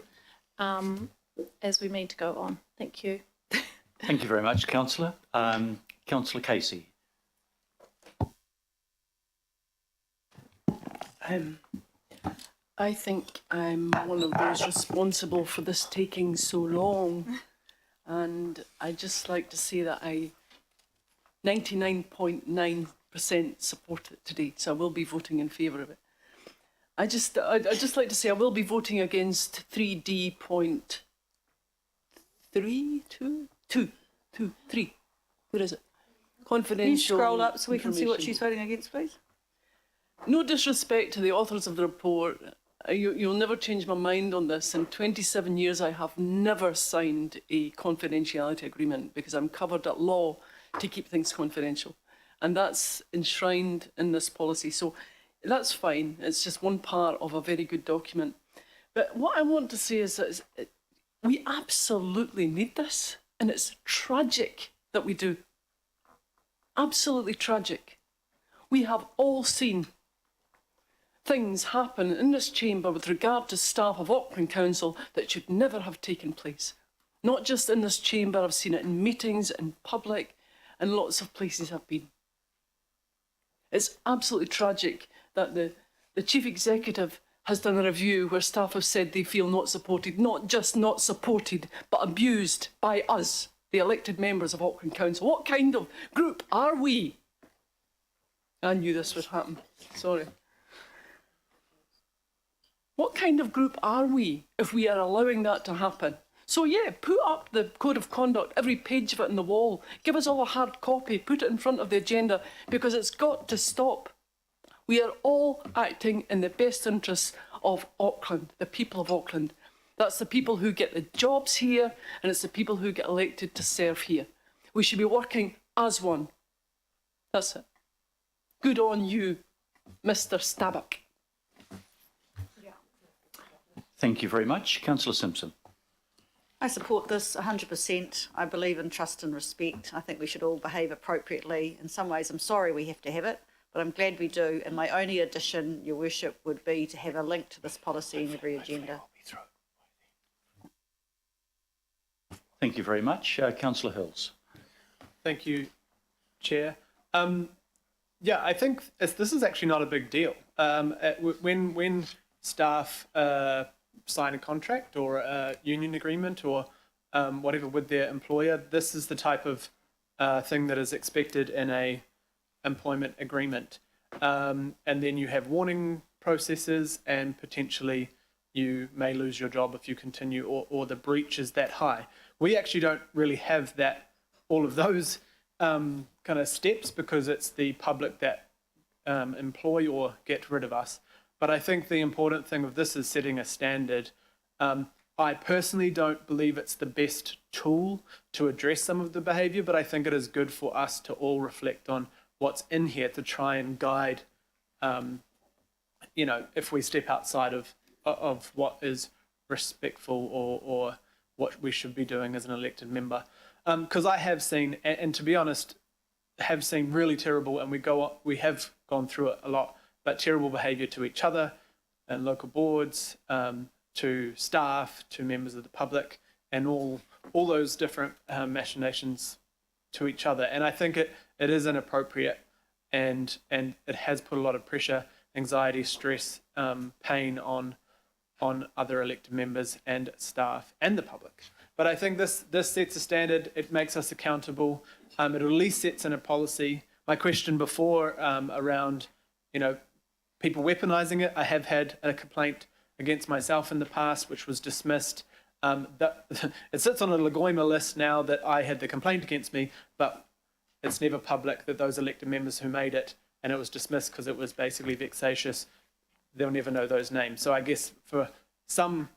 F: as we mean to go on. Thank you.
A: Thank you very much, Councillor. Councillor Casey.
P: I think I'm one of those responsible for this taking so long, and I'd just like to say that I 99.9% support it today, so I will be voting in favour of it. I'd just like to say I will be voting against 3D.3. Where is it? Confidential.
J: Can you scroll up so we can see what
P: information.
J: she's voting against, please?
P: No disrespect to the authors of the report. You'll never change my mind on this. In 27 years, I have never signed a confidentiality agreement because I'm covered at law to keep things confidential. And that's enshrined in this policy. So that's fine. It's just one part of a very good document. But what I want to say is that we absolutely need this. And it's tragic that we do. Absolutely tragic. We have all seen things happen in this chamber with regard to staff of Auckland Council that should never have taken place. Not just in this chamber, I've seen it in meetings, in public, and lots of places I've been. It's absolutely tragic that the Chief Executive has done a review where staff have said they feel not supported, not just not supported, but abused by us, the elected members of Auckland Council. What kind of group are we? I knew this would happen. Sorry. What kind of group are we if we are allowing that to happen? So yeah, put up the code of conduct, every page of it on the wall. Give us all a hard copy, put it in front of the agenda, because it's got to stop. We are all acting in the best interests of Auckland, the people of Auckland. That's the people who get the jobs here, and it's the people who get elected to serve here. We should be working as one. That's it. Good on you, Mr. Stabbuck.
A: Thank you very much. Councillor Simpson.
J: I support this 100%. I believe in trust and respect. I think we should all behave appropriately. In some ways, I'm sorry we have to have it, but I'm glad we do. And my only addition, Your Worship, would be to have a link to this policy in every agenda.
A: Thank you very much. Councillor Hills.
M: Thank you, Chair. Yeah, I think this is actually not a big deal. When staff sign a contract or a union agreement or whatever with their employer, this is the type of thing that is expected in a employment agreement. And then you have warning processes, and potentially you may lose your job if you continue, or the breach is that high. We actually don't really have all of those kind of steps, because it's the public that employ or get rid of us. But I think the important thing of this is setting a standard. I personally don't believe it's the best tool to address some of the behaviour, but I think it is good for us to all reflect on what's in here to try and guide, if we step outside of what is respectful or what we should be doing as an elected member. Because I have seen, and to be honest, have seen really terrible, and we have gone through it a lot, but terrible behaviour to each other and local boards, to staff, to members of the public, and all those different machinations to each other. And I think it is inappropriate, and it has put a lot of pressure, anxiety, stress, pain on other elected members and staff and the public. But I think this sets a standard. It makes us accountable. It at least sets in a policy. My question before around, people weaponising it, I have had a complaint against myself in the past, which was dismissed. It sits on a Lagoima list now that I had the complaint against me, but it's never public that those elected members who made it, and it was dismissed because it was basically vexatious, they'll never know those names. So I guess for some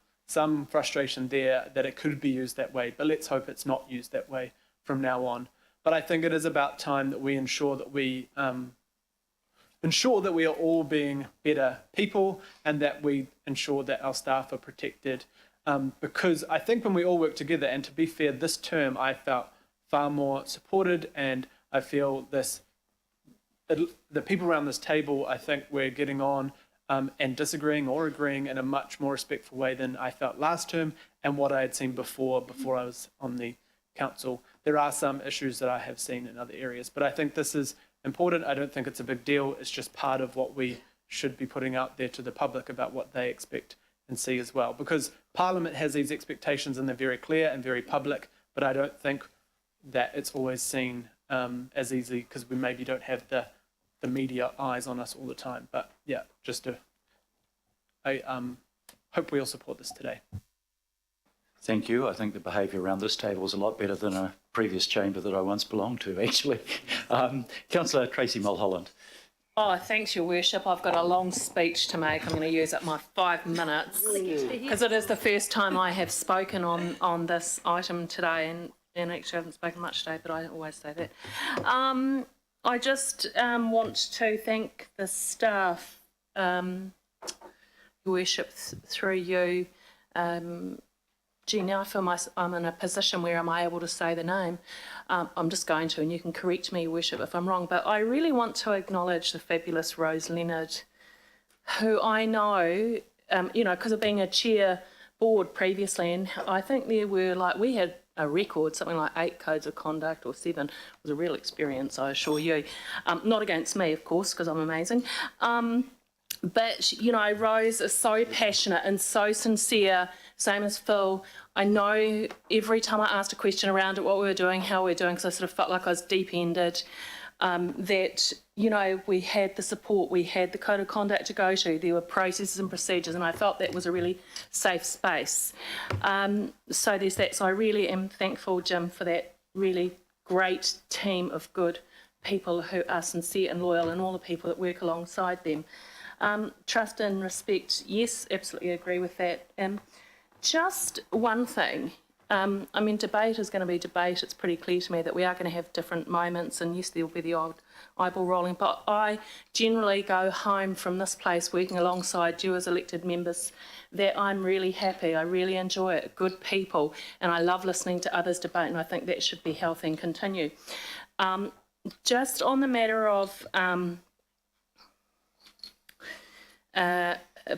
M: frustration there that it could be used that way, but let's hope it's not used that way from now on. But I think it is about time that we ensure that we are all being better people, and that we ensure that our staff are protected. Because I think when we all work together, and to be fair, this term I felt far more supported, and I feel the people around this table, I think we're getting on and disagreeing or agreeing in a much more respectful way than I felt last term and what I had seen before I was on the council. There are some issues that I have seen in other areas, but I think this is important. I don't think it's a big deal. It's just part of what we should be putting out there to the public about what they expect and see as well. Because Parliament has these expectations and they're very clear and very public, but I don't think that it's always seen as easy, because we maybe don't have the media eyes on us all the time. But yeah, I hope we all support this today.
A: Thank you. I think the behaviour around this table is a lot better than a previous chamber that I once belonged to, actually. Councillor Tracy Mulholland.
Q: Oh, thanks, Your Worship. I've got a long speech to make. I'm going to use up my 5 minutes because it is the first time I have spoken on this item today, and actually I haven't spoken much today, but I always say that. I just want to thank the staff, Your Worship, through you. Gee, now I feel I'm in a position where am I able to say the name? I'm just going to, and you can correct me, Your Worship, if I'm wrong, but I really want to acknowledge the fabulous Rose Leonard, who I know, because of being a chair board previously, and I think there were we had a record, something like 8 codes of conduct or 7. It was a real experience, I assure you. Not against me, of course, because I'm amazing. But, Rose is so passionate and so sincere, same as Phil. I know every time I asked a question around it, what we were doing, how we were doing, because I sort of felt like I was deep-ended, that, we had the support, we had the code of conduct to go to, there were processes and procedures, and I felt that was a really safe space. So there's that. So I really am thankful, Jim, for that really great team of good people who are sincere and loyal, and all the people that work alongside them. Trust and respect, yes, absolutely agree with that. Just one thing, debate is going to be debate. It's pretty clear to me that we are going to have different moments, and yes, there will be the odd eyeball rolling, but I generally go home from this place working alongside you as elected members that I'm really happy. I really enjoy it. Good people, and I love listening to others debate, and I think that should be healthy and continue. Just on the matter of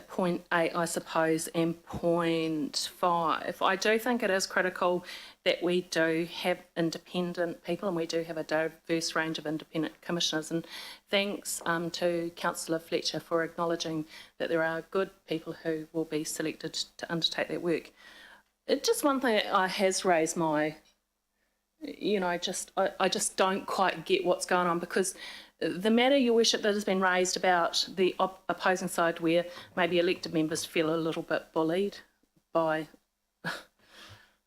Q: point 8, I suppose, and point 5. I do think it is critical that we do have independent people, and we do have a diverse range of independent commissioners. And thanks to Councillor Fletcher for acknowledging that there are good people who will be selected to undertake that work. Just one thing that has raised my, I just don't quite get what's going on, because the matter, Your Worship, that has been raised about the opposing side, where maybe elected members feel a little bit bullied by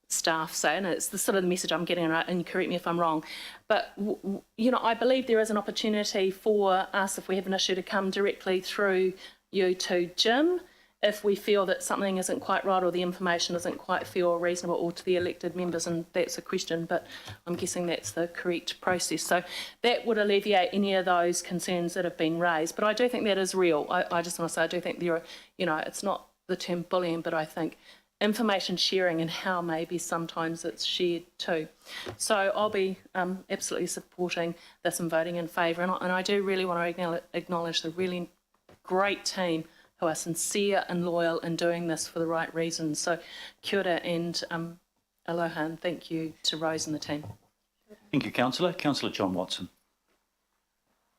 Q: staff, say, and it's the sort of the message I'm getting, and correct me if I'm wrong, but I believe there is an opportunity for us, if we have an issue, to come directly through you to Jim, if we feel that something isn't quite right or the information isn't quite fair or reasonable, or to the elected members, and that's a question, but I'm guessing that's the correct process. So that would alleviate any of those concerns that have been raised. But I do think that is real. I just want to say I do think there are, it's not the term bullying, but I think information sharing and how maybe sometimes it's shared too. So I'll be absolutely supporting this and voting in favour. And I do really want to acknowledge the really great team who are sincere and loyal in doing this for the right reasons. So kia ora and aloha, and thank you to Rose and the team.
A: Thank you, Councillor. Councillor John Watson.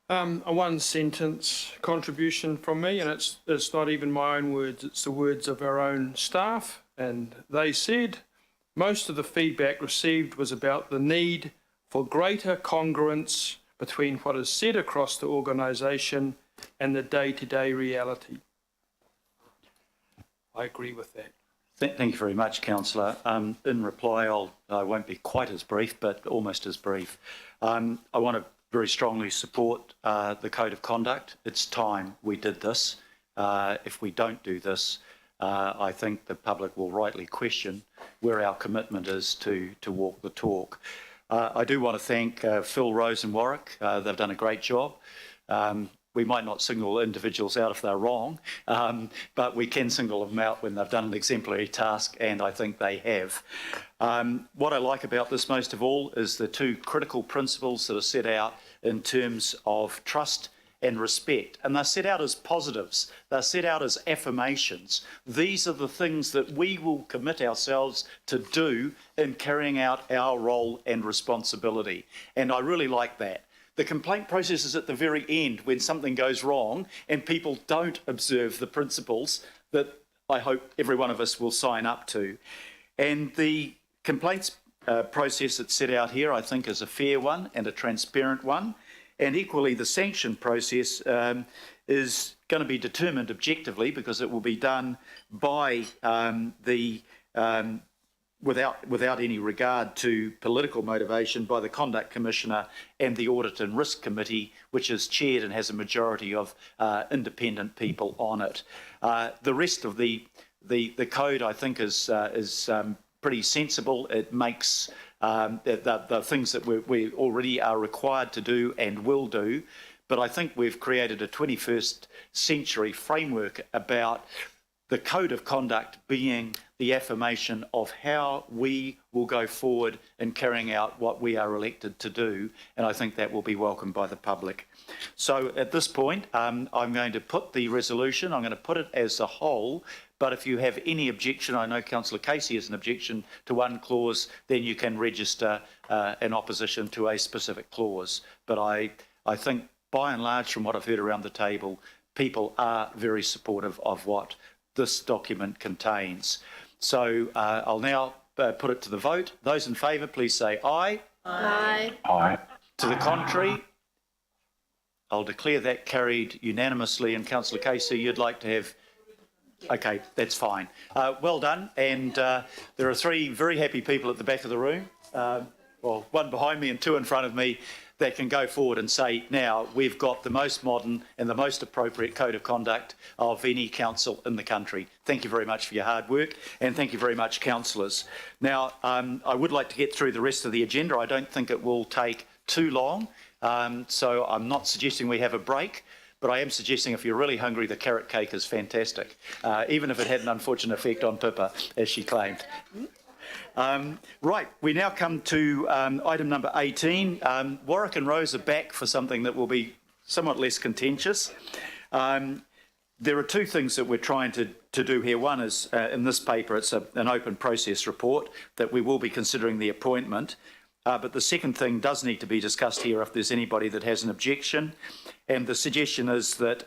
I: A one-sentence contribution from me, and it's not even my own words, it's the words of our own staff. And they said, most of the feedback received was about the need for greater congruence between what is said across the organisation and the day-to-day reality. I agree with that.
A: Thank you very much, Councillor. In reply, I won't be quite as brief, but almost as brief. I want to very strongly support the Code of Conduct. It's time we did this. If we don't do this, I think the public will rightly question where our commitment is to walk the talk. I do want to thank Phil, Rose and Warwick. They've done a great job. We might not single individuals out if they're wrong, but we can single them out when they've done an exemplary task, and I think they have. What I like about this most of all is the 2 critical principles that are set out in terms of trust and respect, and they're set out as positives, they're set out as affirmations. These are the things that we will commit ourselves to do in carrying out our role and responsibility, and I really like that. The complaint process is at the very end when something goes wrong and people don't observe the principles that I hope every one of us will sign up to. And the complaints process that's set out here, I think, is a fair one and a transparent one. And equally, the sanction process is going to be determined objectively, because it will be done by without any regard to political motivation, by the Conduct Commissioner and the Audit and Risk Committee, which is chaired and has a majority of independent people on it. The rest of the code, I think, is pretty sensible. It makes the things that we already are required to do and will do, but I think we've created a 21st century framework about the Code of Conduct being the affirmation of how we will go forward in carrying out what we are elected to do, and I think that will be welcomed by the public. So at this point, I'm going to put the resolution, I'm going to put it as a whole, but if you have any objection, I know Councillor Casey has an objection to one clause, then you can register an opposition to a specific clause. But I think by and large, from what I've heard around the table, people are very supportive of what this document contains. So I'll now put it to the vote. Those in favour, please say aye.
F: Aye.
N: Aye.
A: To the contrary, I'll declare that carried unanimously. And Councillor Casey, you'd like to have... Okay, that's fine. Well done. And there are 3 very happy people at the back of the room, well, 1 behind me and 2 in front of me, that can go forward and say, now, we've got the most modern and the most appropriate code of conduct of any council in the country. Thank you very much for your hard work, and thank you very much, councillors. Now, I would like to get through the rest of the agenda. I don't think it will take too long, so I'm not suggesting we have a break, but I am suggesting if you're really hungry, the carrot cake is fantastic, even if it had an unfortunate effect on Pippa, as she claimed. Right, we now come to item number 18. Warwick and Rose are back for something that will be somewhat less contentious. There are 2 things that we're trying to do here. One is, in this paper, it's an open process report that we will be considering the appointment. But the second thing does need to be discussed here if there's anybody that has an objection. And the suggestion is that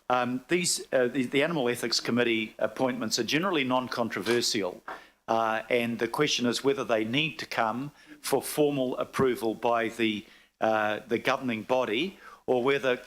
A: the Animal Ethics Committee appointments are generally non-controversial. And the question is whether they need to come for formal approval by the governing body, or whether